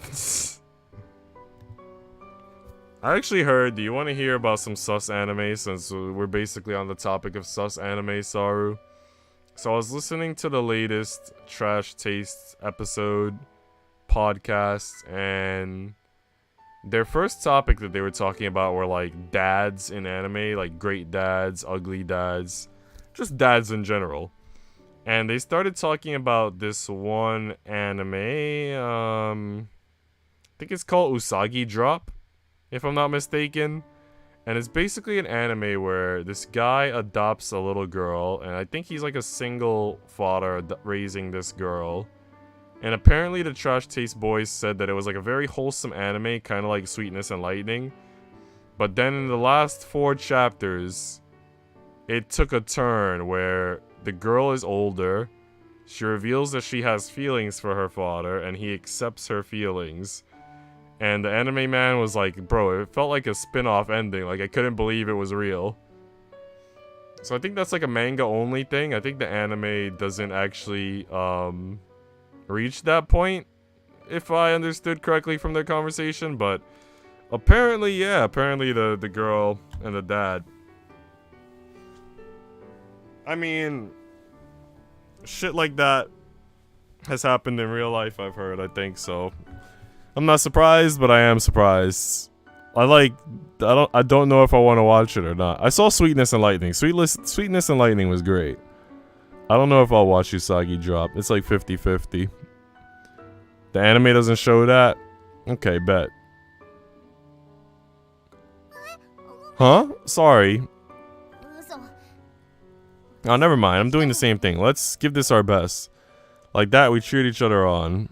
I actually heard, do you want to hear about some sus anime, since we're basically on the topic of sus anime, Saru? So I was listening to the latest Trash Taste episode podcast, and their first topic that they were talking about were like dads in anime, like great dads, ugly dads, just dads in general. And they started talking about this one anime, I think it's called Usagi Drop, if I'm not mistaken. And it's basically an anime where this guy adopts a little girl, and I think he's like a single father raising this girl. And apparently the Trash Taste boys said that it was like a very wholesome anime, kind of like Sweetness and Lightning. But then in the last 4 chapters, it took a turn where the girl is older, she reveals that she has feelings for her father, and he accepts her feelings. And the anime man was like, bro, it felt like a spin-off ending. Like, I couldn't believe it was real. So I think that's like a manga-only thing. I think the anime doesn't actually, reach that point, if I understood correctly from their conversation. But apparently, yeah, apparently the girl and the dad. I mean, shit like that has happened in real life, I've heard, I think so. I'm not surprised, but I am surprised. I don't know if I want to watch it or not. I saw Sweetness and Lightning. Sweetness and Lightning was great. I don't know if I'll watch Usagi Drop. It's like 50-50. The anime doesn't show that? Okay, bet. Huh? Sorry. Oh, never mind. I'm doing the same thing. Let's give this our best. Like that, we cheered each other on.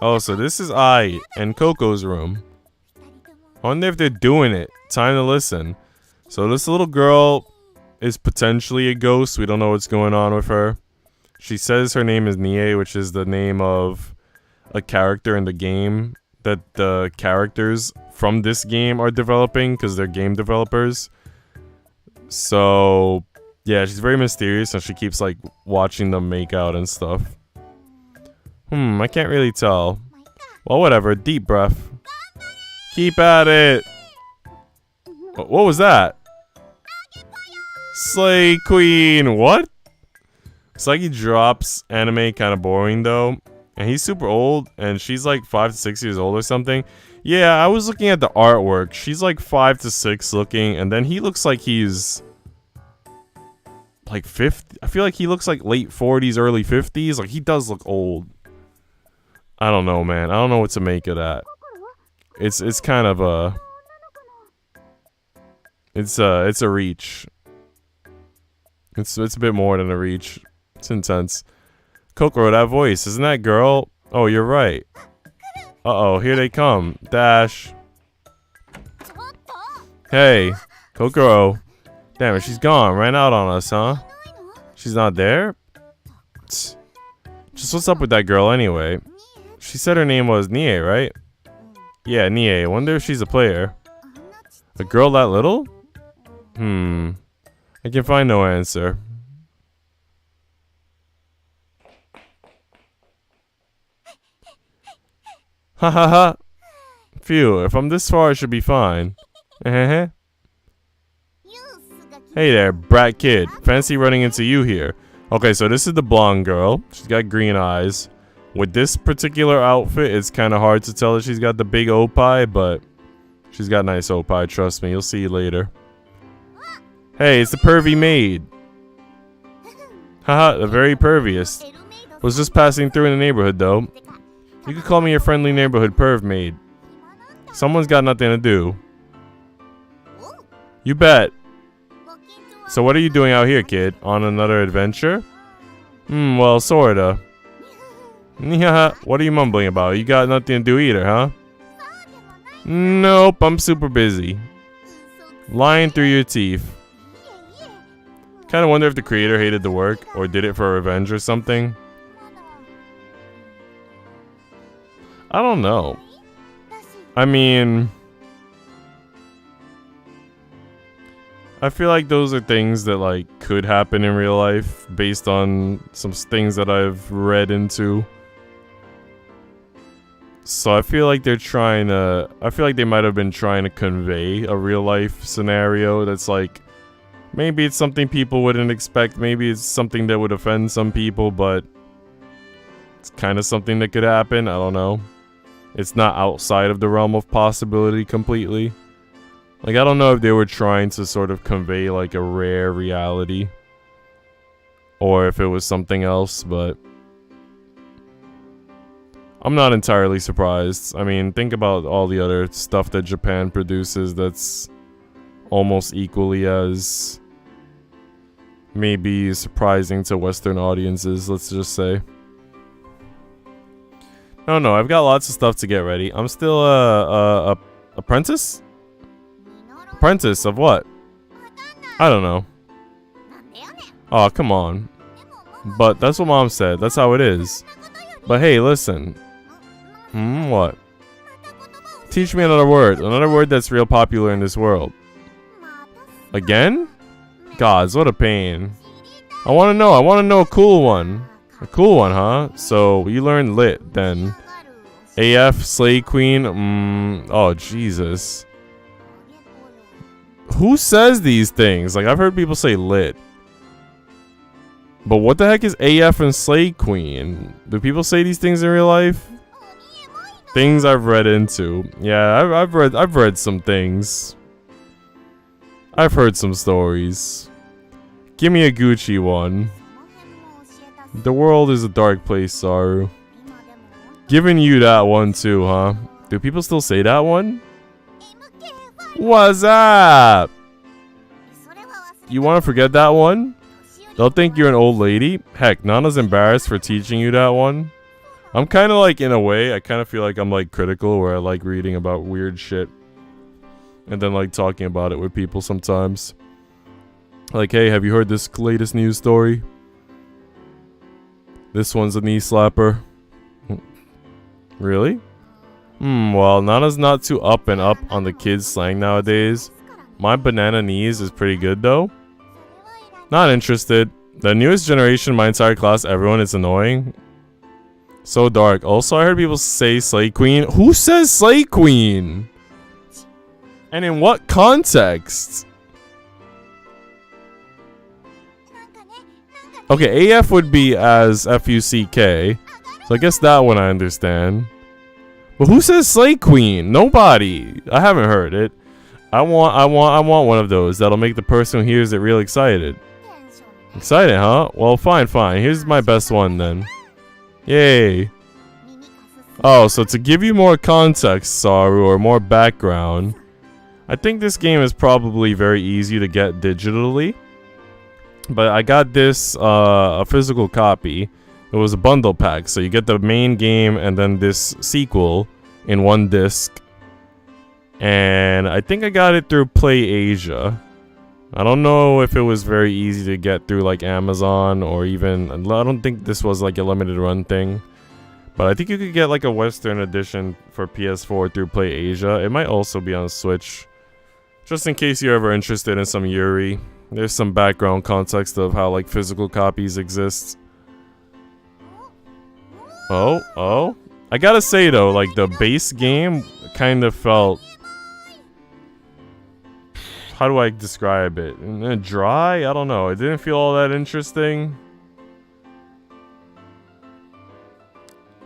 Oh, so this is I and Coco's room. I wonder if they're doing it. Time to listen. So this little girl is potentially a ghost. We don't know what's going on with her. She says her name is Nie, which is the name of a character in the game that the characters from this game are developing, because they're game developers. So yeah, she's very mysterious, and she keeps like watching them make out and stuff. I can't really tell. Well, whatever. Deep breath. Keep at it. What was that? Slay Queen. What? Usagi Drop's anime kind of boring though. And he's super old, and she's like 5 to 6 years old or something. Yeah, I was looking at the artwork. She's like 5 to 6 looking, and then he looks like he's like 50. I feel like he looks like late 40s, early 50s. Like, he does look old. I don't know, man. I don't know what to make of that. It's kind of a... It's a reach. It's a bit more than a reach. It's intense. Kokoro, that voice. Isn't that girl? Oh, you're right. Uh-oh, here they come. Dash. Hey, Kokoro. Damn it, she's gone. Ran out on us, huh? She's not there? Just what's up with that girl anyway? She said her name was Nie, right? Yeah, Nie. I wonder if she's a player. A girl that little? I can find no answer. Ha ha ha. Phew, if I'm this far, it should be fine. Hey there, brat kid. Fancy running into you here. Okay, so this is the blonde girl. She's got green eyes. With this particular outfit, it's kind of hard to tell that she's got the big opie, but she's got nice opie, trust me. You'll see later. Hey, it's the pervy maid. Haha, very pervious. Was just passing through in the neighborhood though. You could call me your friendly neighborhood perv maid. Someone's got nothing to do. You bet. So what are you doing out here, kid? On another adventure? Well, sorta. Yeah, what are you mumbling about? You got nothing to do either, huh? Nope, I'm super busy. Lying through your teeth. Kinda wonder if the creator hated the work, or did it for revenge or something. I don't know. I mean, I feel like those are things that like could happen in real life based on some things that I've read into. So I feel like they're trying to, I feel like they might have been trying to convey a real life scenario that's like, maybe it's something people wouldn't expect, maybe it's something that would offend some people, but it's kind of something that could happen, I don't know. It's not outside of the realm of possibility completely. Like, I don't know if they were trying to sort of convey like a rare reality, or if it was something else, but I'm not entirely surprised. I mean, think about all the other stuff that Japan produces that's almost equally as maybe surprising to Western audiences, let's just say. No, I've got lots of stuff to get ready. I'm still a apprentice? Apprentice of what? I don't know. Oh, come on. But that's what Mom said. That's how it is. But hey, listen. What? Teach me another word. Another word that's real popular in this world. Again? Gods, what a pain. I want to know a cool one. A cool one, huh? So, you learned lit, then. AF, Slay Queen, oh, Jesus. Who says these things? Like, I've heard people say lit. But what the heck is AF and Slay Queen? Do people say these things in real life? Things I've read into. Yeah, I've read some things. I've heard some stories. Give me a Gucci one. The world is a dark place, Saru. Giving you that one too, huh? Do people still say that one? What's up? You want to forget that one? They'll think you're an old lady? Heck, Nana's embarrassed for teaching you that one. I'm kind of like, in a way, I kind of feel like I'm like critical, where I like reading about weird shit and then like talking about it with people sometimes. Like, hey, have you heard this latest news story? This one's a knee slapper. Really? Well, Nana's not too up and up on the kids' slang nowadays. My banana knees is pretty good though. Not interested. The newest generation, my entire class, everyone is annoying. So dark. Also, I heard people say Slay Queen. Who says Slay Queen? And in what context? Okay, AF would be as F-U-C-K. So I guess that one I understand. But who says Slay Queen? Nobody. I haven't heard it. I want one of those that'll make the person who hears it real excited. Excited, huh? Well, fine. Here's my best one then. Yay. Oh, so to give you more context, Saru, or more background, I think this game is probably very easy to get digitally. But I got this, a physical copy. It was a bundle pack, so you get the main game and then this sequel in one disc. And I think I got it through Play Asia. I don't know if it was very easy to get through like Amazon or even, I don't think this was like a limited run thing. But I think you could get like a Western edition for PS4 through Play Asia. It might also be on Switch. Just in case you're ever interested in some Yuri. There's some background context of how like physical copies exist. Oh. I gotta say though, like the base game kind of felt, how do I describe it? Dry? I don't know. It didn't feel all that interesting.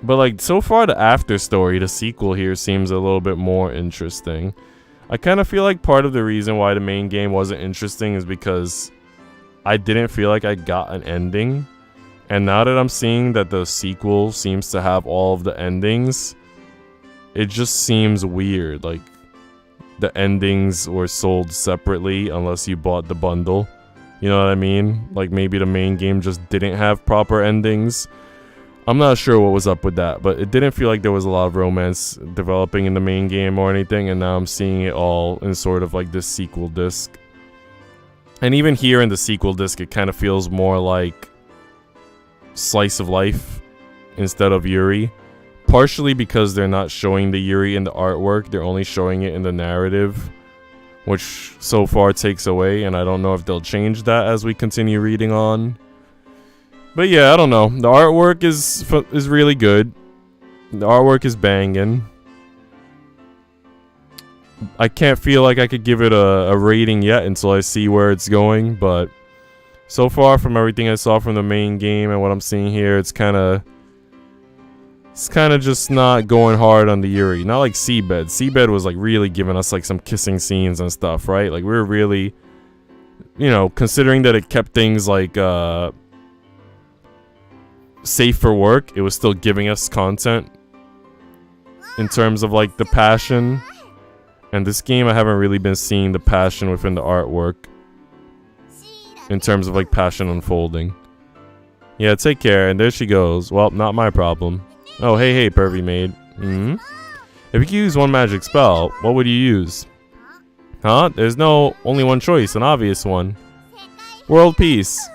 But like so far the after story, the sequel here seems a little bit more interesting. I kind of feel like part of the reason why the main game wasn't interesting is because I didn't feel like I got an ending. And now that I'm seeing that the sequel seems to have all of the endings, it just seems weird. Like, the endings were sold separately unless you bought the bundle. You know what I mean? Like, maybe the main game just didn't have proper endings. I'm not sure what was up with that, but it didn't feel like there was a lot of romance developing in the main game or anything, and now I'm seeing it all in sort of like this sequel disc. And even here in the sequel disc, it kind of feels more like slice of life instead of Yuri. Partially because they're not showing the Yuri in the artwork, they're only showing it in the narrative, which so far takes away, and I don't know if they'll change that as we continue reading on. But yeah, I don't know. The artwork is really good. The artwork is banging. I can't feel like I could give it a rating yet until I see where it's going, but so far from everything I saw from the main game and what I'm seeing here, it's kind of just not going hard on the Yuri. Not like Seabed. Seabed was like really giving us like some kissing scenes and stuff, right? Like we were really, you know, considering that it kept things like safe for work, it was still giving us content in terms of like the passion. And this game, I haven't really been seeing the passion within the artwork in terms of like passion unfolding. Yeah, take care. And there she goes. Well, not my problem. Oh, hey, pervy maid. If you could use one magic spell, what would you use? Huh? There's only one choice, an obvious one. World peace.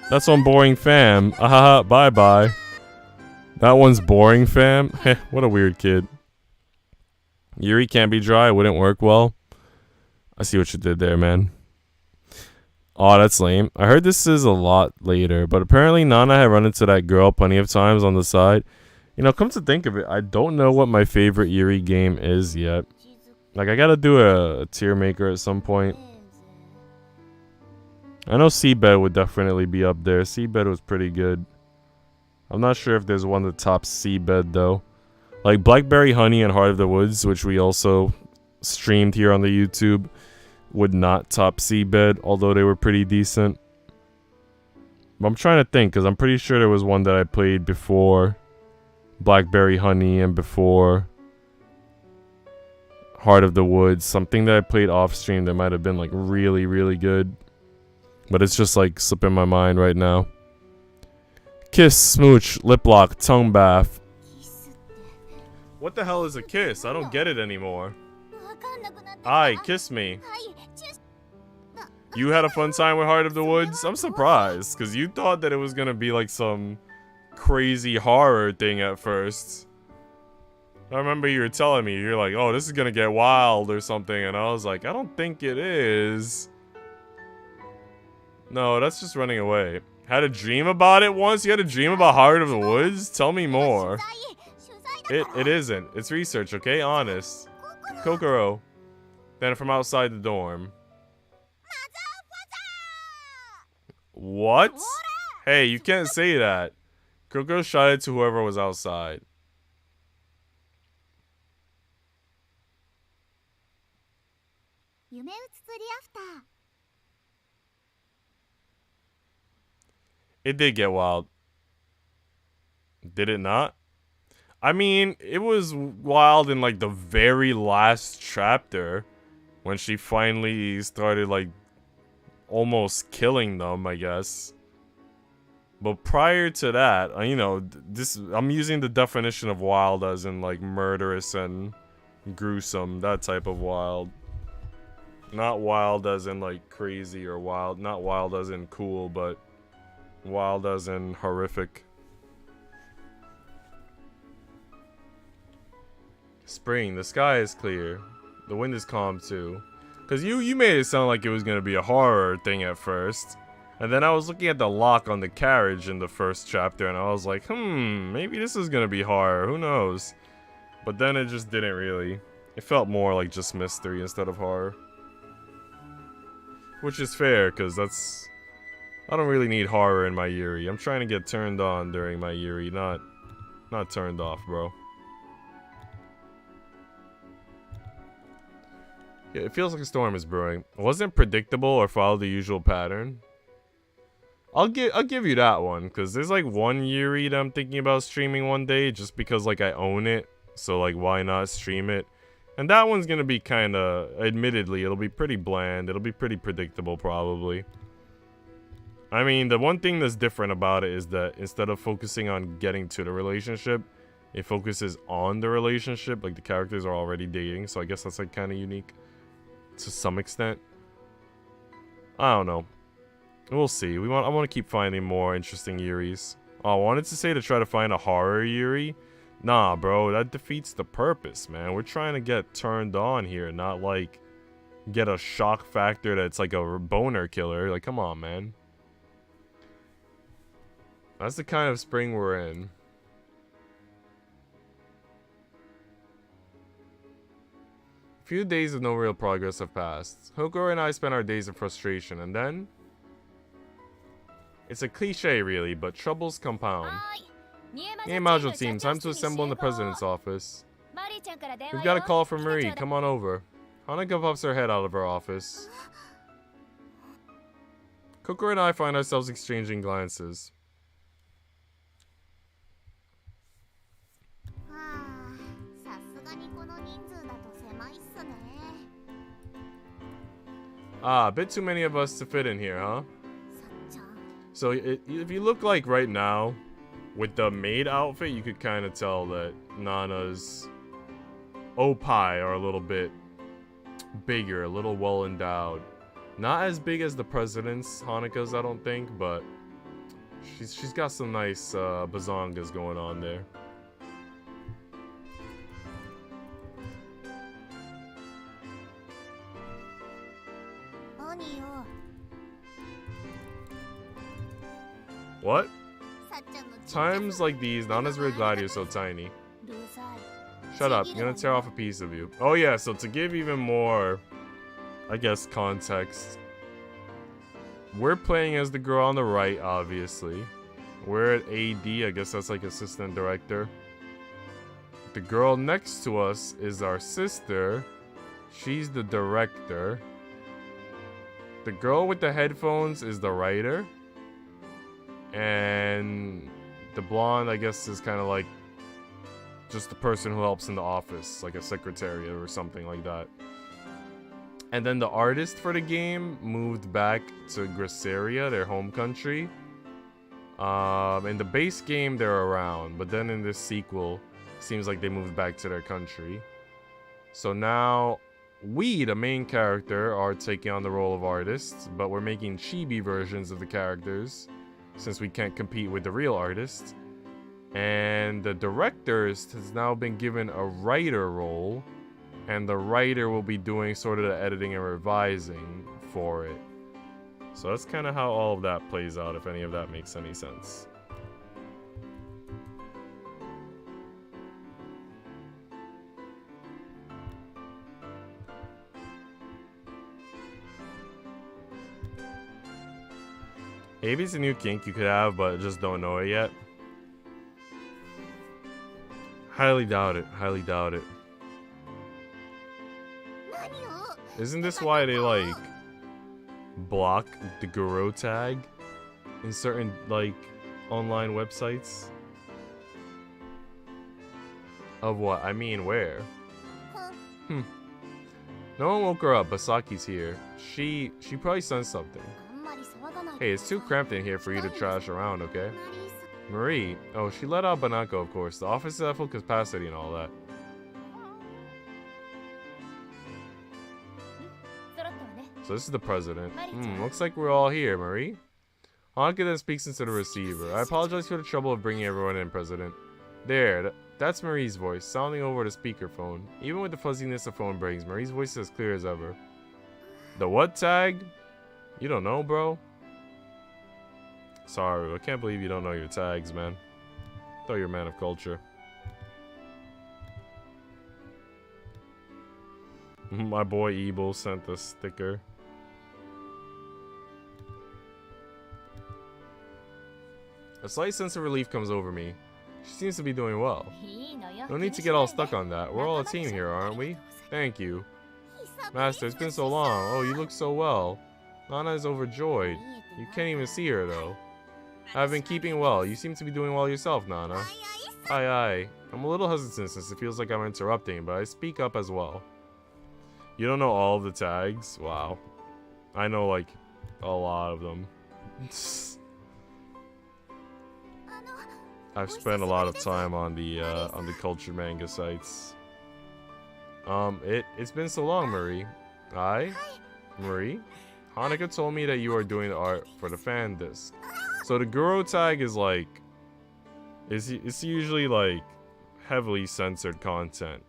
That's one boring fam. Ahaha, bye-bye. That one's boring fam? Heh, what a weird kid. Yuri can't be dry, wouldn't work well. I see what you did there, man. Oh, that's lame. I heard this is a lot later, but apparently Nana had run into that girl plenty of times on the side. You know, come to think of it, I don't know what my favorite Yuri game is yet. Like, I gotta do a tier maker at some point. I know Seabed would definitely be up there. Seabed was pretty good. I'm not sure if there's one that tops Seabed, though. Like, Blackberry Honey and Heart of the Woods, which we also streamed here on the YouTube, would not top Seabed, although they were pretty decent. But I'm trying to think, because I'm pretty sure there was one that I played before Blackberry Honey and before Heart of the Woods. Something that I played off stream that might have been like really, really good. But it's just like slipping my mind right now. Kiss, smooch, lip lock, tongue bath. What the hell is a kiss? I don't get it anymore. Aye, kiss me. You had a fun time with Heart of the Woods? I'm surprised, because you thought that it was gonna be like some crazy horror thing at first. I remember you were telling me, you're like, oh, this is gonna get wild or something, and I was like, I don't think it is. No, that's just running away. Had a dream about it once? You had a dream about Heart of the Woods? Tell me more. It isn't. It's research, okay? Honest. Kokoro. Then from outside the dorm. What? Hey, you can't say that. Kokoro shot it to whoever was outside. It did get wild. Did it not? I mean, it was wild in like the very last chapter when she finally started like almost killing them, I guess. But prior to that, you know, I'm using the definition of wild as in like murderous and gruesome, that type of wild. Not wild as in like crazy or wild, not wild as in cool, but wild as in horrific. Spring, the sky is clear. The wind is calm too. Cause you made it sound like it was gonna be a horror thing at first. And then I was looking at the lock on the carriage in the first chapter and I was like, maybe this is gonna be horror, who knows? But then it just didn't really. It felt more like just mystery instead of horror. Which is fair, cause I don't really need horror in my Yuri. I'm trying to get turned on during my Yuri, not turned off, bro. Yeah, it feels like a storm is brewing. It wasn't predictable or followed the usual pattern. I'll give you that one, because there's like one Yuri that I'm thinking about streaming one day, just because like I own it, so like why not stream it? And that one's gonna be kind of, admittedly, it'll be pretty bland, it'll be pretty predictable probably. I mean, the one thing that's different about it is that instead of focusing on getting to the relationship, it focuses on the relationship, like the characters are already dating, so I guess that's like kind of unique to some extent. I don't know. We'll see. I want to keep finding more interesting Yuris. Oh, I wanted to say to try to find a horror Yuri. Nah, bro, that defeats the purpose, man. We're trying to get turned on here, not like get a shock factor that's like a boner killer. Like, come on, man. That's the kind of spring we're in. A few days of no real progress have passed. Kokoro and I spent our days of frustration, and then... It's a cliche, really, but troubles compound. Yumeutsutsu team, time to assemble in the president's office. We've got a call from Marie. Come on over. Hanuka pops her head out of her office. Kokoro and I find ourselves exchanging glances. Ah, a bit too many of us to fit in here, huh? So if you look like right now, with the maid outfit, you could kind of tell that Nana's Oppai are a little bit bigger, a little well endowed. Not as big as the president's Hanuka's, I don't think, but she's got some nice bazongas going on there. What? Times like these, Nana's really glad you're so tiny. Shut up, I'm gonna tear off a piece of you. Oh yeah, so to give even more, I guess, context. We're playing as the girl on the right, obviously. We're at AD, I guess that's like assistant director. The girl next to us is our sister. She's the director. The girl with the headphones is the writer. And the blonde, I guess, is kind of like just the person who helps in the office, like a secretary or something like that. And then the artist for the game moved back to Graceria, their home country. In the base game, they're around, but then in this sequel, seems like they moved back to their country. So now, we, the main character, are taking on the role of artists, but we're making chibi versions of the characters, since we can't compete with the real artist. And the director has now been given a writer role, and the writer will be doing sort of the editing and revising for it. So that's kind of how all of that plays out, if any of that makes any sense. Maybe it's a new kink you could have, but just don't know it yet. Highly doubt it. Highly doubt it. Isn't this why they, like, block the Guru tag in certain, like, online websites? Of what? I mean, where? No one woke her up, but Saki's here. She probably sensed something. Hey, it's too cramped in here for you to trash around, okay? Marie. Oh, she let out Banako, of course. The office is at full capacity and all that. So this is the president. Looks like we're all here, Marie. Hanuka then speaks into the receiver. I apologize for the trouble of bringing everyone in, President. There, that's Marie's voice, sounding over the speakerphone. Even with the fuzziness the phone brings, Marie's voice is as clear as ever. The what tag? You don't know, bro? Sorry, I can't believe you don't know your tags, man. I thought you were a man of culture. My boy Ebo sent the sticker. A slight sense of relief comes over me. She seems to be doing well. No need to get all stuck on that. We're all a team here, aren't we? Thank you. Master, it's been so long. Oh, you look so well. Nana is overjoyed. You can't even see her, though. I've been keeping well. You seem to be doing well yourself, Nana. Aye, aye. I'm a little hesitant since it feels like I'm interrupting, but I speak up as well. You don't know all of the tags? Wow. I know, like, a lot of them. I've spent a lot of time on the culture manga sites. It's been so long, Marie. Aye? Marie? Hanukkah told me that you are doing the art for the fan disc. So the Guro tag is like... It's usually like heavily censored content.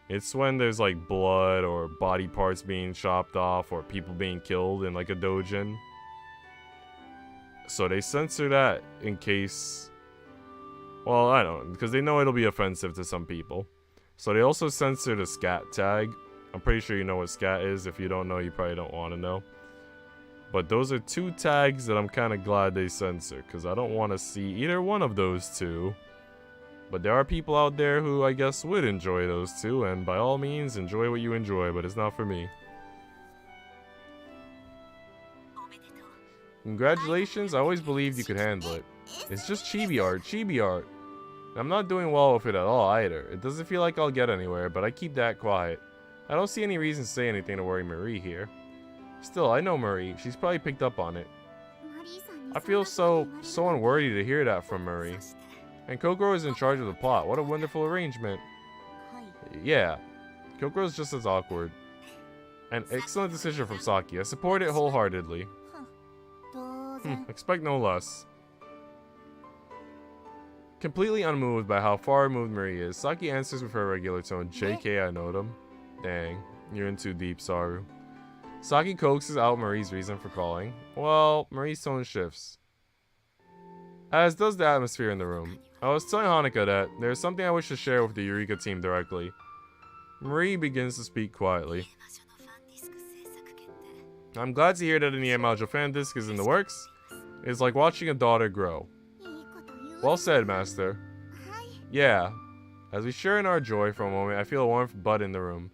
It's when there's like blood or body parts being chopped off or people being killed in like a dojin. So they censor that in case... Well, I don't know, because they know it'll be offensive to some people. So they also censor the scat tag. I'm pretty sure you know what scat is. If you don't know, you probably don't want to know. But those are two tags that I'm kind of glad they censor, because I don't want to see either one of those two. But there are people out there who I guess would enjoy those two, and by all means, enjoy what you enjoy, but it's not for me. Congratulations, I always believed you could handle it. It's just chibi art. I'm not doing well with it at all either. It doesn't feel like I'll get anywhere, but I keep that quiet. I don't see any reason to say anything to worry Marie here. Still, I know Marie. She's probably picked up on it. I feel so unworthy to hear that from Marie. And Kokoro is in charge of the plot. What a wonderful arrangement. Yeah, Kokoro's just as awkward. An excellent decision from Saki. I support it wholeheartedly. Expect no less. Completely unmoved by how far removed Marie is, Saki answers with her regular tone. JK, I know them. Dang, you're in too deep, Saru. Saki coaxes out Marie's reason for calling. Well, Marie's tone shifts, as does the atmosphere in the room. I was telling Hanukkah that there's something I wish to share with the Eureka team directly. Marie begins to speak quietly. I'm glad to hear that an Yumeutsutsu fan disc is in the works. It's like watching a daughter grow. Well said, Master. Yeah. As we share in our joy for a moment, I feel a warmth bud in the room.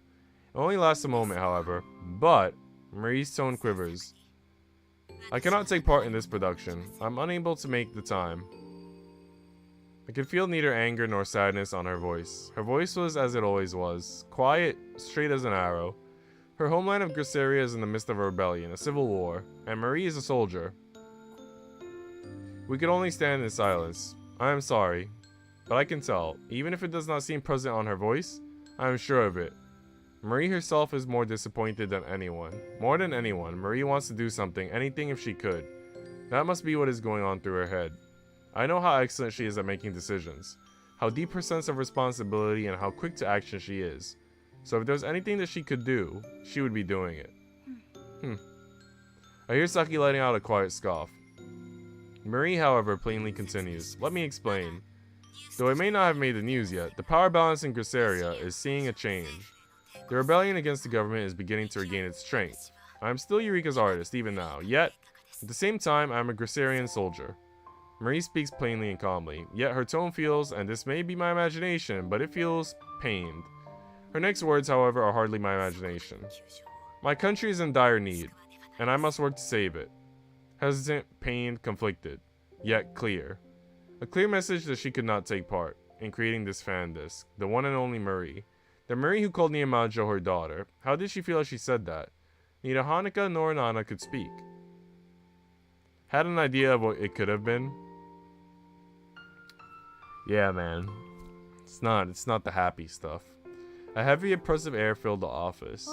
It only lasts a moment, however. But Marie's tone quivers. I cannot take part in this production. I'm unable to make the time. I could feel neither anger nor sadness on her voice. Her voice was as it always was. Quiet, straight as an arrow. Her homeland of Grisseria is in the midst of a rebellion, a civil war, and Marie is a soldier. We could only stand in silence. I am sorry, but I can tell, even if it does not seem present on her voice, I am sure of it. Marie herself is more disappointed than anyone. More than anyone, Marie wants to do something, anything if she could. That must be what is going on through her head. I know how excellent she is at making decisions, how deep her sense of responsibility and how quick to action she is. So if there's anything that she could do, she would be doing it. I hear Saki letting out a quiet scoff. Marie, however, plainly continues. Let me explain. Though it may not have made the news yet, the power balance in Grisseria is seeing a change. The rebellion against the government is beginning to regain its strength. I am still Eureka's artist, even now, yet, at the same time, I am a Grisserian soldier. Marie speaks plainly and calmly, yet her tone feels, and this may be my imagination, but it feels pained. Her next words, however, are hardly my imagination. My country is in dire need, and I must work to save it. Hesitant, pained, conflicted, yet clear. A clear message that she could not take part in creating this fan disc, the one and only Marie. The Marie who called Yumeutsutsu her daughter. How did she feel as she said that? Neither Hanukkah nor Nana could speak. Had an idea of what it could have been. Yeah, man. It's not the happy stuff. A heavy, oppressive air filled the office.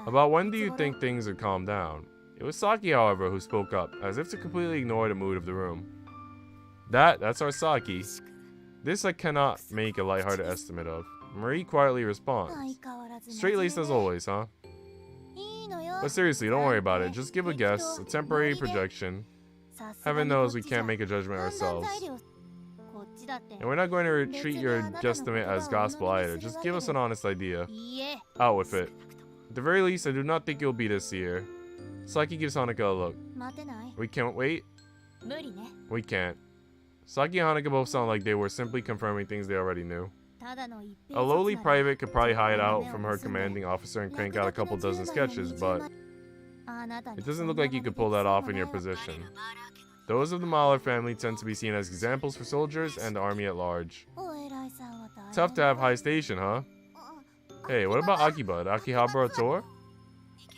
About when do you think things would calm down? It was Saki, however, who spoke up, as if to completely ignore the mood of the room. That's our Saki. This I cannot make a lighthearted estimate of. Marie quietly responds. Straight-laced as always, huh? But seriously, don't worry about it. Just give a guess, a temporary projection. Heaven knows we can't make a judgment ourselves. And we're not going to treat your guesstimate as gospel either. Just give us an honest idea. Out with it. At the very least, I do not think you'll be this year. Saki gives Hanukkah a look. We can't wait? We can't. Saki and Hanukkah both sound like they were simply confirming things they already knew. A lowly private could probably hide out from her commanding officer and crank out a couple dozen sketches, but it doesn't look like you could pull that off in your position. Those of the Mahler family tend to be seen as examples for soldiers and the army at large. Tough to have high station, huh? Hey, what about Akiba? The Akihabara tour?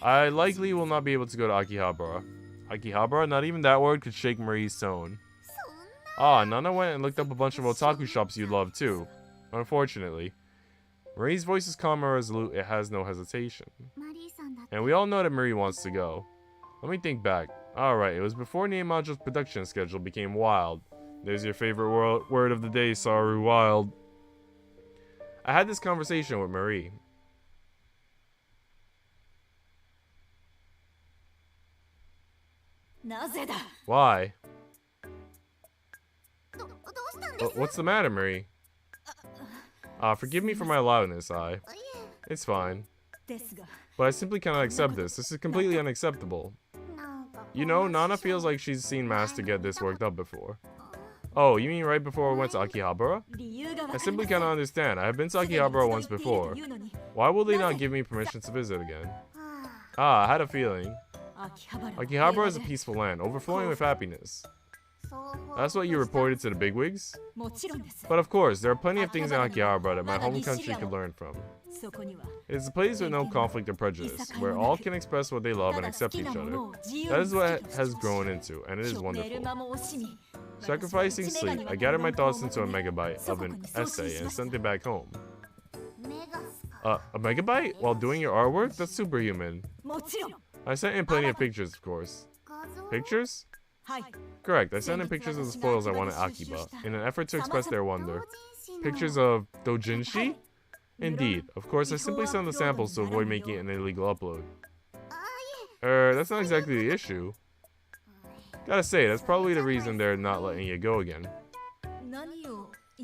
I likely will not be able to go to Akihabara. Akihabara? Not even that word could shake Marie's tone. Ah, Nana went and looked up a bunch of otaku shops you'd love too. Unfortunately. Marie's voice is calm and resolute, it has no hesitation. And we all know that Marie wants to go. Let me think back. Alright, it was before Nihonmajo's production schedule became wild. There's your favorite word of the day, Saru, wild. I had this conversation with Marie. Why? What's the matter, Marie? Forgive me for my loudness, It's fine. But I simply cannot accept this. This is completely unacceptable. You know, Nana feels like she's seen Master get this worked up before. Oh, you mean right before we went to Akihabara? I simply cannot understand. I have been to Akihabara once before. Why will they not give me permission to visit again? I had a feeling. Akihabara is a peaceful land, overflowing with happiness. That's what you reported to the bigwigs? But of course, there are plenty of things in Akihabara that my home country could learn from. It's a place with no conflict or prejudice, where all can express what they love and accept each other. That is what it has grown into, and it is wonderful. Sacrificing sleep, I gathered my thoughts into a megabyte of an essay and sent it back home. A megabyte? While doing your artwork? That's superhuman. I sent in plenty of pictures, of course. Pictures? Correct, I sent in pictures of the spoils I won at Akiba, in an effort to express their wonder. Pictures of doujinshi? Indeed, of course I simply sent the samples to avoid making it an illegal upload. That's not exactly the issue. Gotta say, that's probably the reason they're not letting you go again.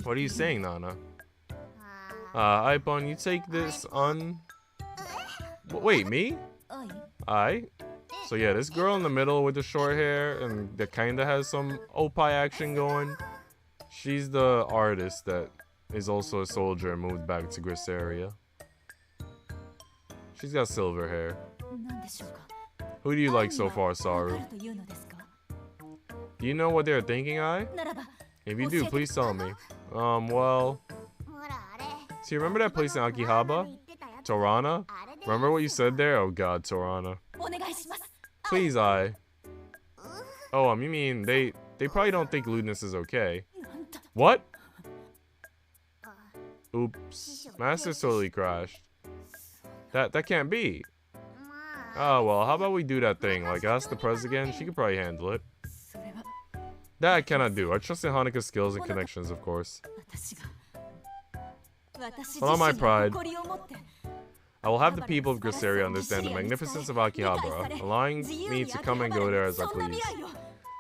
What are you saying, Nana? Ipon, you take this on... Wait, me? So yeah, this girl in the middle with the short hair and that kinda has some opai action going. She's the artist that is also a soldier and moved back to Grisseria. She's got silver hair. Who do you like so far, Saru? Do you know what they're thinking, If you do, please tell me. Well... So you remember that place in Akihabara? Torana? Remember what you said there? Oh god, Torana. Please, Oh, you mean, they probably don't think lewdness is okay. What? Oops. Master's totally crashed. That can't be. Oh, well, how about we do that thing? Like, ask the press again? She could probably handle it. That I cannot do. I trust in Haneka's skills and connections, of course. But on my pride, I will have the people of Grisseria understand the magnificence of Akihabara, allowing me to come and go there as I please.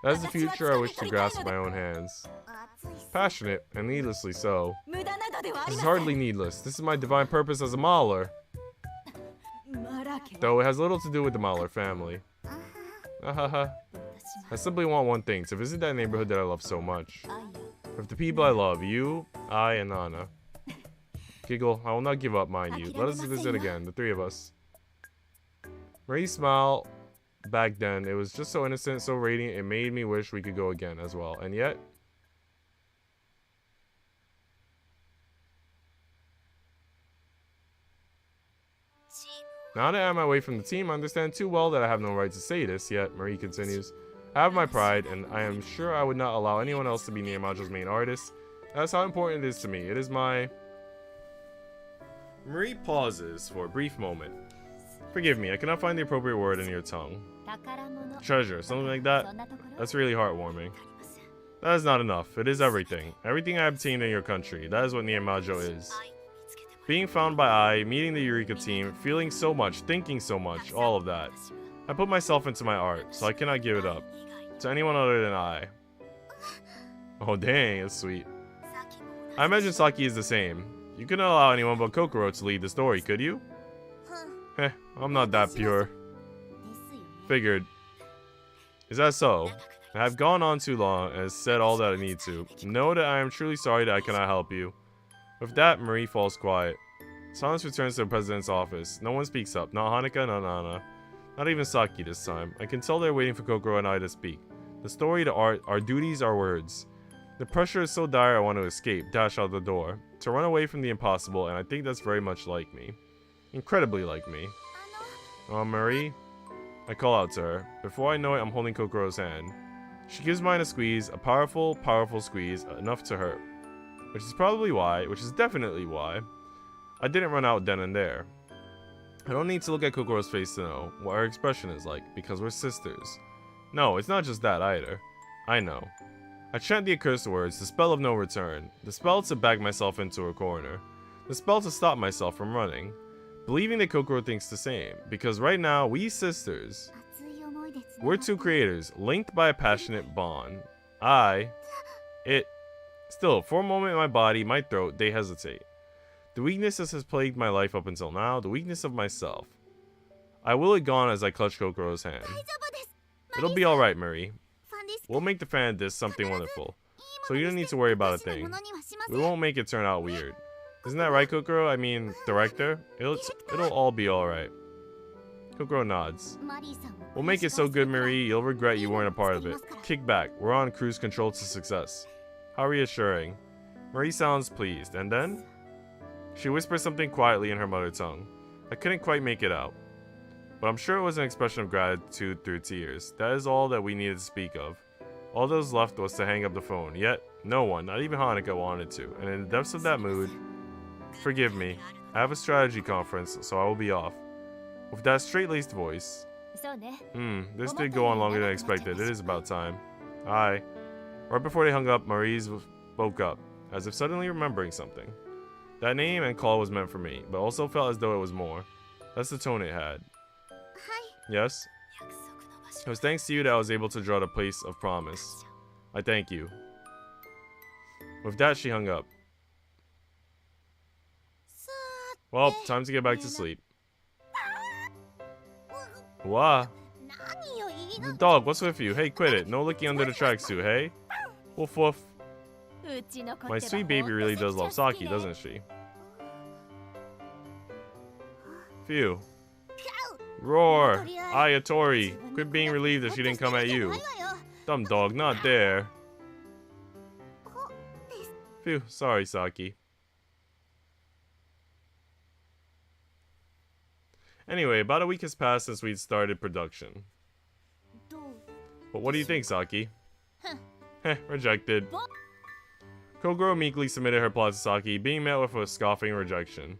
That is the future I wish to grasp with my own hands. Passionate, and needlessly so. This is hardly needless. This is my divine purpose as a Mahler. Though it has little to do with the Mahler family. I simply want one thing, to visit that neighborhood that I love so much. With the people I love, you, and Nana. Giggle, I will not give up, mind you. Let us visit again, the three of us. Marie's smile back then, it was just so innocent, so radiant, it made me wish we could go again as well. And yet... Now that I'm away from the team, I understand too well that I have no right to say this, yet, Marie continues, I have my pride, and I am sure I would not allow anyone else to be Nihonmajo's main artist. That's how important it is to me. It is my... Marie pauses for a brief moment. Forgive me, I cannot find the appropriate word in your tongue. Treasure, something like that? That's really heartwarming. That is not enough. It is everything. Everything I obtained in your country. That is what Nihonmajo is. Being found by I, meeting the Eureka team, feeling so much, thinking so much, all of that. I put myself into my art, so I cannot give it up. To anyone other than I. Oh dang, that's sweet. I imagine Saki is the same. You couldn't allow anyone but Kokoro to lead the story, could you? I'm not that pure. Figured. Is that so? I have gone on too long and said all that I need to. Know that I am truly sorry that I cannot help you. With that, Marie falls quiet. Silence returns to the president's office. No one speaks up. Not Haneka, not Nana. Not even Saki this time. I can tell they're waiting for Kokoro and I to speak. The story to art, our duties, our words. The pressure is so dire I want to escape, dash out the door. To run away from the impossible, and I think that's very much like me. Incredibly like me. Oh, Marie? I call out to her. Before I know it, I'm holding Kokoro's hand. She gives mine a squeeze, a powerful, powerful squeeze, enough to hurt. Which is definitely why, I didn't run out then and there. I don't need to look at Kokoro's face to know what her expression is like, because we're sisters. No, it's not just that either. I know. I chant the accursed words, the spell of no return, the spell to back myself into a corner, the spell to stop myself from running, believing that Kokoro thinks the same, because right now, we sisters, we're two creators, linked by a passionate bond. Still, for a moment in my body, my throat, they hesitate. The weakness that has plagued my life up until now, the weakness of myself. I will it gone as I clutch Kokoro's hand. It'll be alright, Marie. We'll make the fan disc something wonderful, so you don't need to worry about a thing. We won't make it turn out weird. Isn't that right, Kokoro? I mean, director? It'll all be alright. Kokoro nods. We'll make it so good, Marie, you'll regret you weren't a part of it. Kick back. We're on cruise control to success. How reassuring. Marie sounds pleased, and then? She whispers something quietly in her mother tongue. I couldn't quite make it out, but I'm sure it was an expression of gratitude through tears. That is all that we needed to speak of. All that was left was to hang up the phone, yet no one, not even Hanukkah, wanted to, and in the depths of that mood, forgive me, I have a strategy conference, so I will be off. With that straight-laced voice. This did go on longer than I expected. It is about time. Aye. Right before they hung up, Maurice woke up, as if suddenly remembering something. That name and call was meant for me, but also felt as though it was more. That's the tone it had. Yes? It was thanks to you that I was able to draw the place of promise. I thank you. With that, she hung up. Well, time to get back to sleep. Wah. The dog, what's with you? Hey, quit it. No licking under the tracksuit, hey? Woof woof. My sweet baby really does love Saki, doesn't she? Phew. Roar! Ayatori! Quit being relieved that she didn't come at you. Dumb dog, not there. Phew, sorry, Saki. Anyway, about a week has passed since we'd started production. But what do you think, Saki? Heh, rejected. Kokoro meekly submitted her plot to Saki, being met with a scoffing rejection.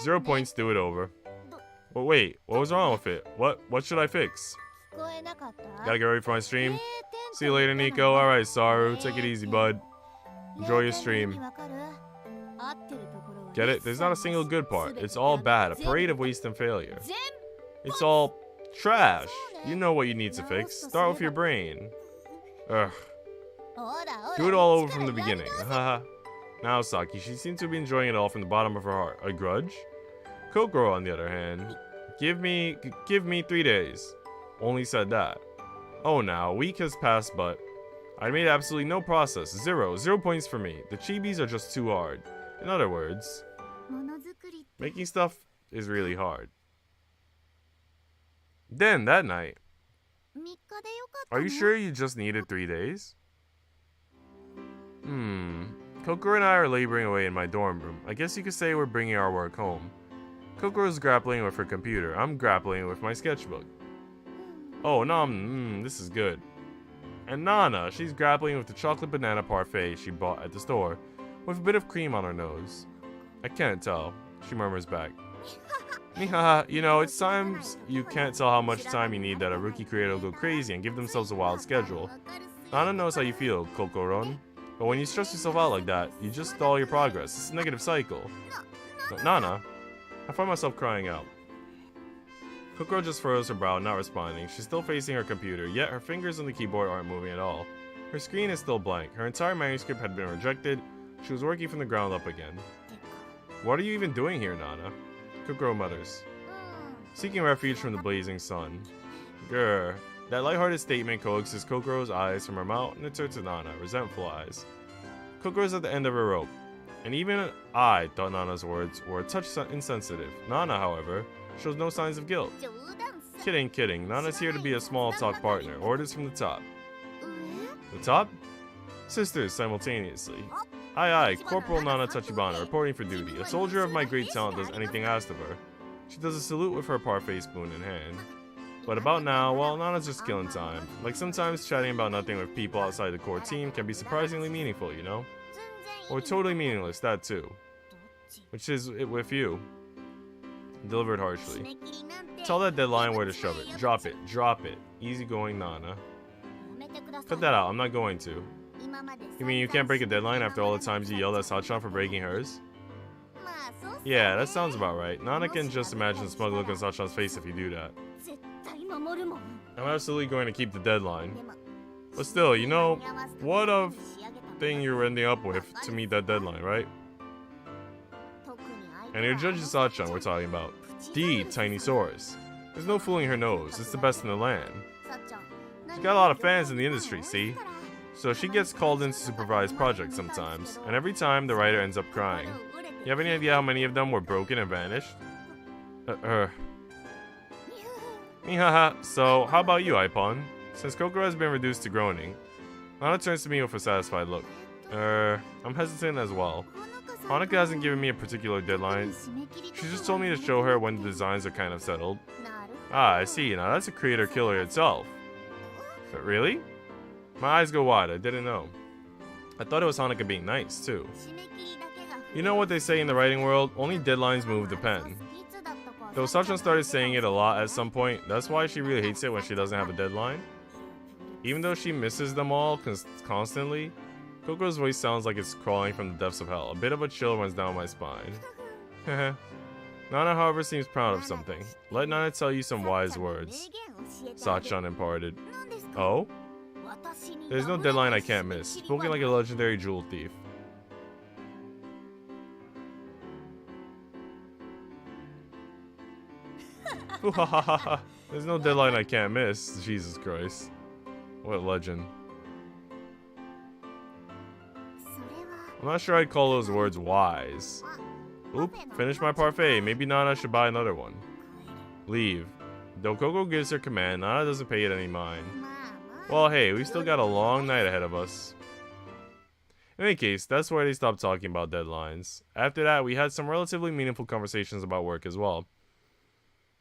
0 points, do it over. But wait, what was wrong with it? What should I fix? Gotta get ready for my stream. See you later, Nico. Alright, Saru, take it easy, bud. Enjoy your stream. Get it? There's not a single good part. It's all bad. A parade of waste and failure. It's all trash. You know what you need to fix. Start with your brain. Ugh. Do it all over from the beginning. Haha. Now, Saki, she seemed to be enjoying it all from the bottom of her heart. A grudge? Kokoro, on the other hand, give me 3 days. Only said that. Oh, now, a week has passed, but I made absolutely no process. 0 points for me. The chibis are just too hard. In other words, making stuff is really hard. Then, that night, are you sure you just needed 3 days? Kokoro and I are laboring away in my dorm room. I guess you could say we're bringing our work home. Kokoro's grappling with her computer. I'm grappling with my sketchbook. Oh, no, this is good. And Nana, she's grappling with the chocolate banana parfait she bought at the store, with a bit of cream on her nose. I can't tell, she murmurs back. Mihaha, you know, it's times you can't tell how much time you need that a rookie creator will go crazy and give themselves a wild schedule. Nana knows how you feel, Kokoron. But when you stress yourself out like that, you just stall your progress. It's a negative cycle. But Nana, I find myself crying out. Kokoro just furrows her brow, not responding. She's still facing her computer, yet her fingers on the keyboard aren't moving at all. Her screen is still blank. Her entire manuscript had been rejected. She was working from the ground up again. What are you even doing here, Nana? Kokoro mutters, seeking refuge from the blazing sun. Grr. That lighthearted statement coaxes Kokoro's eyes from her mouth and it turns to Nana, resentful eyes. Kokoro's at the end of her rope, and even I thought Nana's words were a touch insensitive. Nana, however, shows no signs of guilt. Kidding. Nana's here to be a small talk partner. Orders from the top. The top? Sisters, simultaneously. Aye aye, Corporal Nana Tachibana, reporting for duty. A soldier of my great talent does anything asked of her. She does a salute with her parfait spoon in hand. But about now, well, Nana's just killing time. Like sometimes chatting about nothing with people outside the core team can be surprisingly meaningful, you know? Or totally meaningless, that too. Which is it with you. Delivered harshly. Tell that deadline where to shove it. Drop it. Drop it. Easygoing Nana. Cut that out. I'm not going to. You mean you can't break a deadline after all the times you yelled at Sachan for breaking hers? Yeah, that sounds about right. Nana can just imagine the smug look on Sachan's face if you do that. I'm absolutely going to keep the deadline. But still, you know, what a thing you're ending up with to meet that deadline, right? And your judge is Sachan we're talking about. D, Tiny Saurus. There's no fooling her nose. It's the best in the land. She's got a lot of fans in the industry, see? So she gets called in to supervise projects sometimes, and every time the writer ends up crying. You have any idea how many of them were broken and vanished? Mihaha, so how about you, Ipon? Since Kokoro has been reduced to groaning, Nana turns to me with a satisfied look. I'm hesitant as well. Hanukkah hasn't given me a particular deadline. She just told me to show her when the designs are kind of settled. Ah, I see. Now that's a creator killer itself. But really? My eyes go wide. I didn't know. I thought it was Hanukkah being nice, too. You know what they say in the writing world? Only deadlines move the pen. Though Sachan started saying it a lot at some point, that's why she really hates it when she doesn't have a deadline. Even though she misses them all constantly, Kokoro's voice sounds like it's crawling from the depths of hell. A bit of a chill runs down my spine. Nana, however, seems proud of something. Let Nana tell you some wise words. Sachan imparted. Oh? There's no deadline I can't miss. Spoken like a legendary jewel thief. There's no deadline I can't miss. Jesus Christ. What a legend. I'm not sure I'd call those words wise. Oop, finished my parfait. Maybe Nana should buy another one. Leave. Though Coco gives her command, Nana doesn't pay it any mind. Well, hey, we've still got a long night ahead of us. In any case, that's where they stopped talking about deadlines. After that, we had some relatively meaningful conversations about work as well.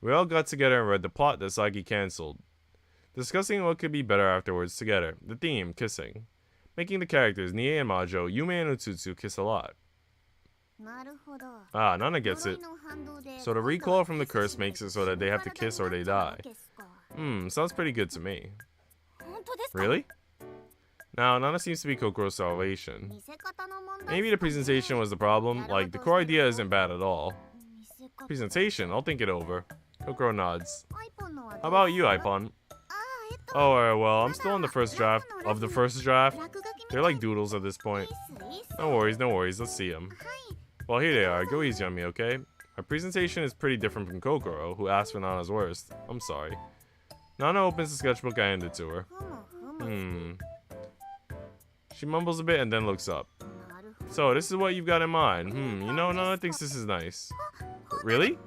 We all got together and read the plot that Saki cancelled, discussing what could be better afterwards together. The theme, kissing. Making the characters, Nie and Majo, Yume and Utsutsu kiss a lot. Ah, Nana gets it. So the recoil from the curse makes it so that they have to kiss or they die. Sounds pretty good to me. Really? Now, Nana seems to be Kokoro's salvation. Maybe the presentation was the problem. Like, the core idea isn't bad at all. Presentation? I'll think it over. Kokoro nods. How about you, Ipon? Oh, well, I'm still on the first draft of the first draft. They're like doodles at this point. No worries, no worries. Let's see them. Well, here they are. Go easy on me, okay? Our presentation is pretty different from Kokoro, who asked for Nana's worst. I'm sorry. Nana opens the sketchbook I handed to her. She mumbles a bit and then looks up. So, this is what you've got in mind. You know, Nana thinks this is nice. Really?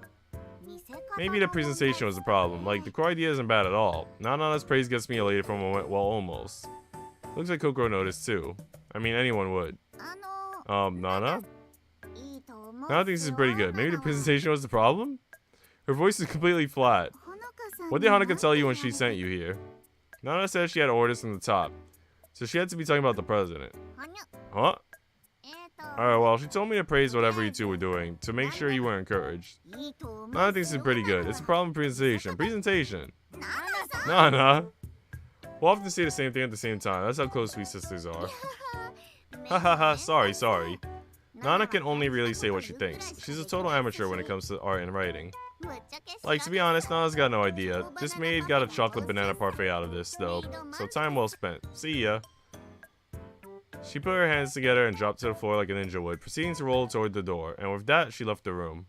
Maybe the presentation was the problem. Like, the core idea isn't bad at all. Now Nana's praise gets me elated for a moment. Well, almost. Looks like Kokoro noticed too. I mean, anyone would. Nana? Nana thinks this is pretty good. Maybe the presentation was the problem? Her voice is completely flat. What did Hanukkah tell you when she sent you here? Nana said she had orders from the top. So she had to be talking about the president. Huh? Alright, well, she told me to praise whatever you two were doing, to make sure you were encouraged. Nana thinks it's pretty good. It's a problem presentation. Presentation! Nana! We'll often say the same thing at the same time. That's how close we sisters are. Hahaha, sorry. Nana can only really say what she thinks. She's a total amateur when it comes to art and writing. Like, to be honest, Nana's got no idea. This maid got a chocolate banana parfait out of this, though. So time well spent. See ya. She put her hands together and dropped to the floor like a ninja would, proceeding to roll toward the door, and with that, she left the room.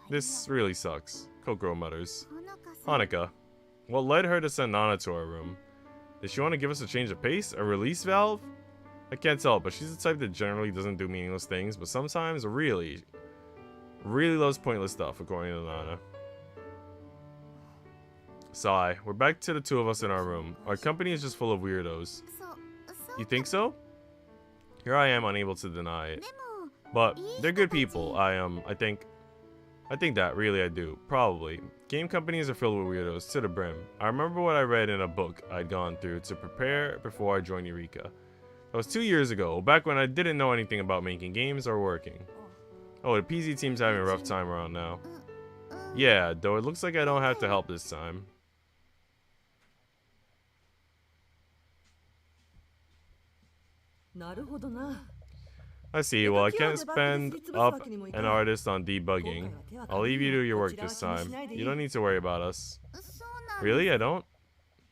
This really sucks, Kokoro mutters. Hanukkah. What led her to send Nana to our room? Did she want to give us a change of pace? A release valve? I can't tell, but she's the type that generally doesn't do meaningless things, but sometimes really loves pointless stuff, according to Nana. Sigh. We're back to the two of us in our room. Our company is just full of weirdos. You think so? Here I am, unable to deny it. But they're good people. I think that, really I do. Probably. Game companies are filled with weirdos, to the brim. I remember what I read in a book I'd gone through to prepare before I joined Eureka. That was 2 years ago, back when I didn't know anything about making games or working. Oh, the PZ team's having a rough time around now. Yeah, though it looks like I don't have to help this time. I see. Well, I can't spend up an artist on debugging. I'll leave you to your work this time. You don't need to worry about us. Really? I don't?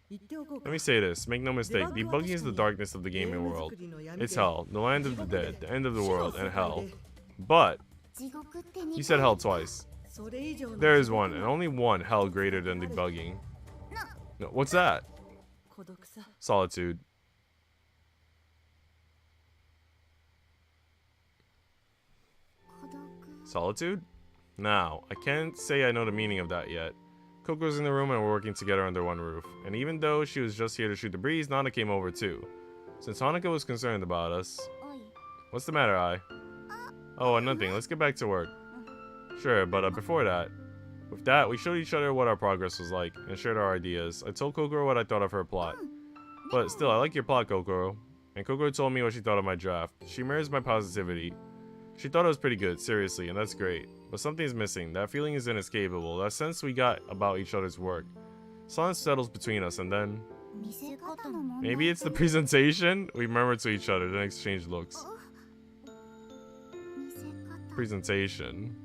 Let me say this. Make no mistake. Debugging is the darkness of the gaming world. It's hell. The land of the dead. The end of the world. And hell. But you said hell twice. There is one, and only one hell greater than debugging. No, what's that? Solitude. Solitude? Now, I can't say I know the meaning of that yet. Kokoro's in the room and we're working together under one roof. And even though she was just here to shoot the breeze, Nana came over too. Since Hanukkah was concerned about us. What's the matter, Ai? Oh, nothing. Let's get back to work. Sure, but before that. With that, we showed each other what our progress was like and shared our ideas. I told Kokoro what I thought of her plot. But still, I like your plot, Kokoro. And Kokoro told me what she thought of my draft. She mirrors my positivity. She thought it was pretty good, seriously, and that's great. But something's missing. That feeling is inescapable. That sense we got about each other's work. Silence settles between us, and then... Maybe it's the presentation? We murmur to each other, then exchange looks. Presentation.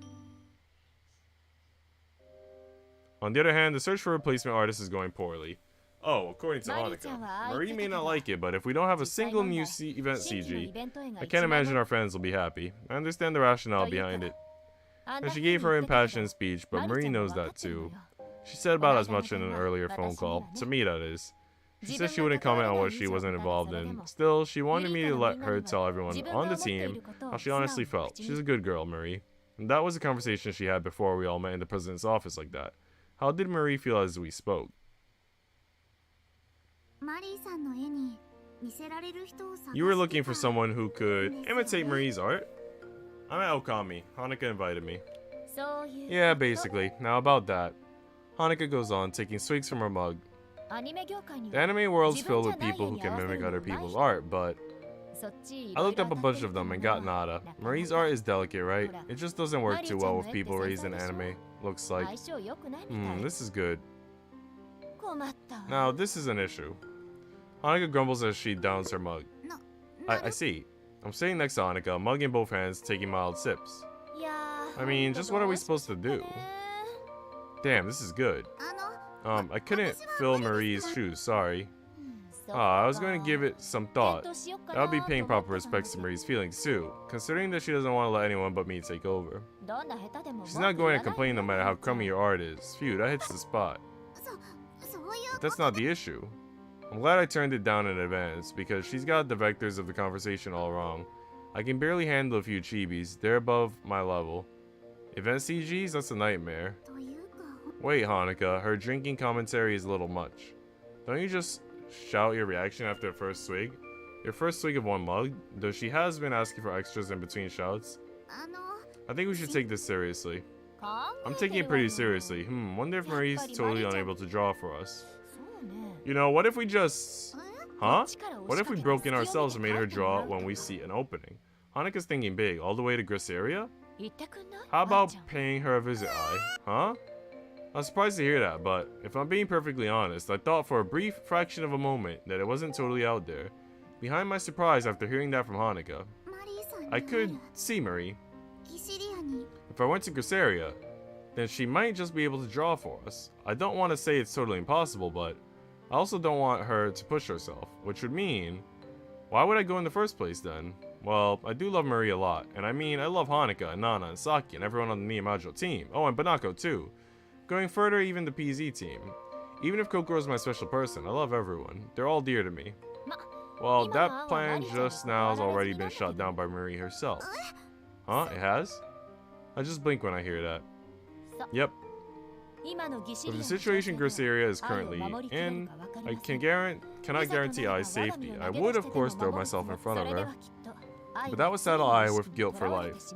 On the other hand, the search for a replacement artist is going poorly. Oh, according to Hanukkah. Marie may not like it, but if we don't have a single new event CG, I can't imagine our fans will be happy. I understand the rationale behind it. And she gave her impassioned speech, but Marie knows that too. She said about as much in an earlier phone call. To me, that is. She said she wouldn't comment on what she wasn't involved in. Still, she wanted me to let her tell everyone on the team how she honestly felt. She's a good girl, Marie. And that was a conversation she had before we all met in the president's office like that. How did Marie feel as we spoke? You were looking for someone who could imitate Marie's art? I'm at Okami. Hanukkah invited me. Yeah, basically. Now about that. Hanukkah goes on, taking swigs from her mug. The anime world's filled with people who can mimic other people's art, but... I looked up a bunch of them and got nada. Marie's art is delicate, right? It just doesn't work too well with people raised in anime. Looks like. This is good. Now, this is an issue. Hanukkah grumbles as she downs her mug. I see. I'm sitting next to Hanukkah, mug in both hands, taking mild sips. I mean, just what are we supposed to do? Damn, this is good. I couldn't fill Marie's shoes, sorry. I was going to give it some thought. I would be paying proper respects to Marie's feelings too, considering that she doesn't want to let anyone but me take over. She's not going to complain no matter how crummy your art is. Phew, that hits the spot. But that's not the issue. I'm glad I turned it down in advance, because she's got the vectors of the conversation all wrong. I can barely handle a few chibis. They're above my level. Event CGs? That's a nightmare. Wait, Hanukkah, her drinking commentary is a little much. Don't you just shout your reaction after the first swig? Your first swig of one mug? Though she has been asking for extras in between shouts. I think we should take this seriously. I'm taking it pretty seriously. Wonder if Marie's totally unable to draw for us. You know, what if we just... Huh? What if we broke in ourselves and made her draw when we see an opening? Hanukkah's thinking big, all the way to Grisseria? How about paying her a visit, Huh? I'm surprised to hear that, but if I'm being perfectly honest, I thought for a brief fraction of a moment that it wasn't totally out there. Behind my surprise after hearing that from Hanukkah, I could see Marie. If I went to Grisseria, then she might just be able to draw for us. I don't want to say it's totally impossible, but I also don't want her to push herself, which would mean, why would I go in the first place then? Well, I do love Marie a lot, and I mean, I love Hanukkah and Nana and Saki and everyone on the Miyamajo team. Oh, and Banako too. Going further, even the PZ team. Even if Kokoro's my special person, I love everyone. They're all dear to me. Well, that plan just now has already been shot down by Marie herself. Huh? It has? I just blink when I hear that. Yep. With the situation Grisseria is currently in, I can cannot guarantee Ai's safety. I would, of course, throw myself in front of her, but that would saddle Ai with guilt for life.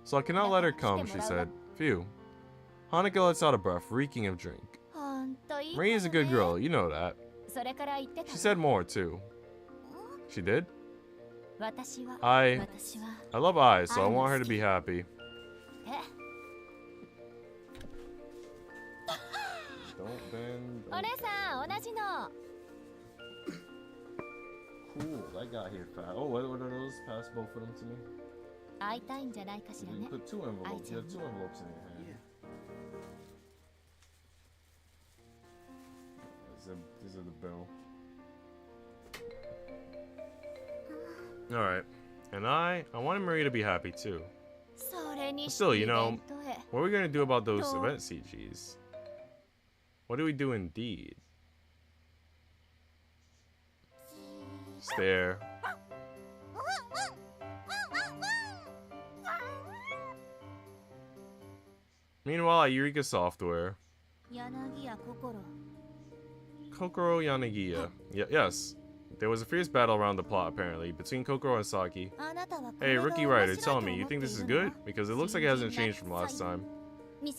So I cannot let her come, she said. Phew. Hanukkah lets out a breath, reeking of drink. Marie is a good girl, you know that. She said more, too. She did? I love Ai, so I want her to be happy. Don't bend. Cool, that got here fast. Oh, what are those? Pass both of them to me. You put 2 envelopes. You have 2 envelopes in your hand. These are the bill. Alright. And I wanted Marie to be happy too. But still, you know, what are we gonna do about those event CGs? What do we do indeed? Stare. Meanwhile, at Eureka Software. Kokoro Yanagiya. Yes. There was a fierce battle around the plot, apparently, between Kokoro and Saki. Hey, rookie writer, tell me, you think this is good? Because it looks like it hasn't changed from last time.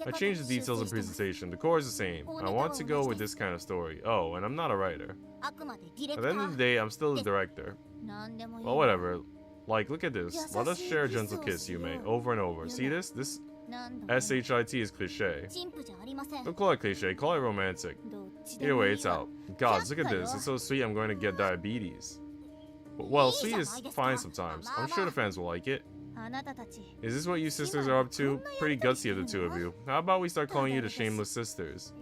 I changed the details and presentation. The core is the same. I want to go with this kind of story. Oh, and I'm not a writer. At the end of the day, I'm still the director. Well, whatever. Like, look at this. Let us share a gentle kiss, Yume. Over and over. See this? This SHIT is cliche. Don't call it cliche, call it romantic. Either way, it's out. Gods, look at this. It's so sweet I'm going to get diabetes. Well, sweet is fine sometimes. I'm sure the fans will like it. Is this what you sisters are up to? Pretty gutsy of the two of you. How about we start calling you the Shameless Sisters?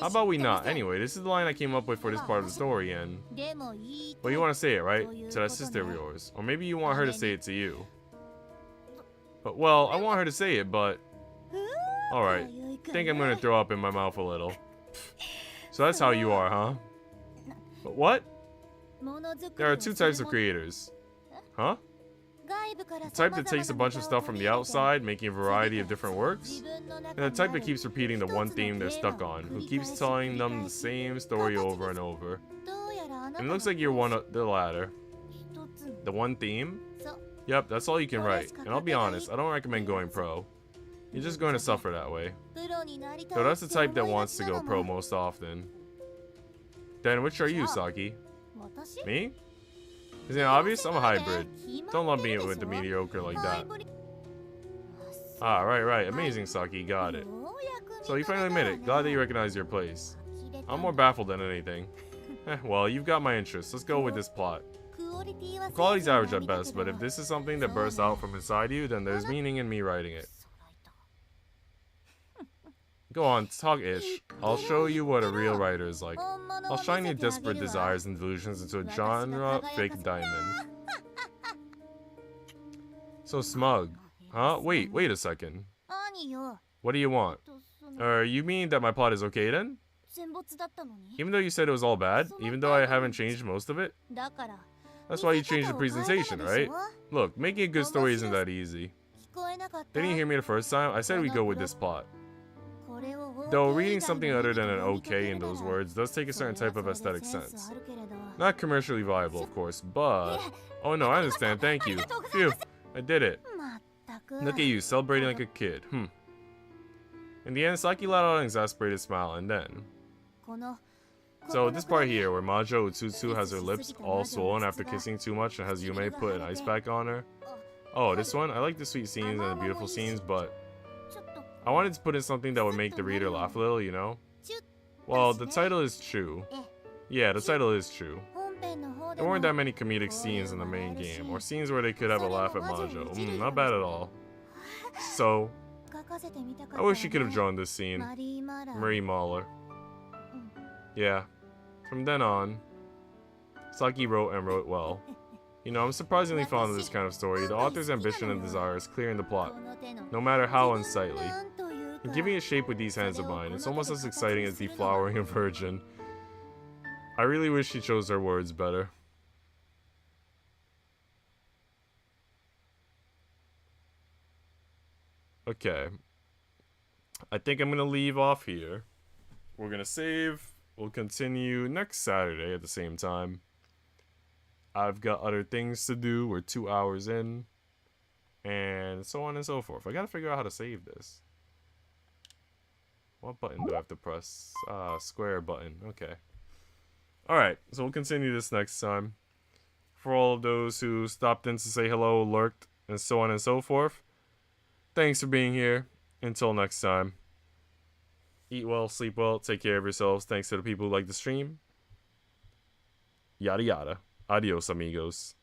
How about we not? Anyway, this is the line I came up with for this part of the story, and... Well, you want to say it, right? To that sister of yours. Or maybe you want her to say it to you. But, well, I want her to say it, but... Alright. Think I'm gonna throw up in my mouth a little. So that's how you are, huh? But what? There are 2 types of creators. Huh? The type that takes a bunch of stuff from the outside, making a variety of different works, and the type that keeps repeating the one theme they're stuck on, who keeps telling them the same story over and over. And it looks like you're the latter. The one theme? Yep, that's all you can write. And I'll be honest, I don't recommend going pro. You're just going to suffer that way. So that's the type that wants to go pro most often. Then which are you, Saki? Me? Isn't it obvious? I'm a hybrid. Don't lump me with the mediocre like that. Ah, right. Amazing, Saki. Got it. So you finally admit it. Glad that you recognize your place. I'm more baffled than anything. Well, you've got my interest. Let's go with this plot. The quality's average at best, but if this is something that bursts out from inside you, then there's meaning in me writing it. Go on, talk ish. I'll show you what a real writer is like. I'll shine your desperate desires and delusions into a genre fake diamond. So smug. Huh? Wait a second. What do you want? You mean that my plot is okay then? Even though you said it was all bad? Even though I haven't changed most of it? That's why you changed the presentation, right? Look, making a good story isn't that easy. Didn't you hear me the first time? I said we go with this plot. Though reading something other than an okay in those words does take a certain type of aesthetic sense. Not commercially viable, of course, but... Oh no, I understand, thank you. Phew, I did it. Look at you, celebrating like a kid. In the end, Saki let out an exasperated smile, and then... So, this part here, where Yumeutsutsu has her lips all swollen after kissing too much and has Yume put an ice pack on her. Oh, this one? I like the sweet scenes and the beautiful scenes, but... I wanted to put in something that would make the reader laugh a little, you know? Well, the title is true. Yeah, the title is true. There weren't that many comedic scenes in the main game, or scenes where they could have a laugh at Majo. Not bad at all. So, I wish she could have drawn this scene. Marie Mahler. Yeah. From then on, Saki wrote and wrote well. You know, I'm surprisingly fond of this kind of story. The author's ambition and desire is clear in the plot, no matter how unsightly. And giving it shape with these hands of mine, it's almost as exciting as deflowering a virgin. I really wish she chose her words better. Okay. I think I'm gonna leave off here. We're gonna save, we'll continue next Saturday at the same time. I've got other things to do. We're 2 hours in. And so on and so forth. I gotta figure out how to save this. What button do I have to press? Square button. Okay. Alright, so we'll continue this next time. For all of those who stopped in to say hello, lurked, and so on and so forth, thanks for being here. Until next time. Eat well, sleep well, take care of yourselves. Thanks to the people who like the stream. Yada yada. Adios, amigos.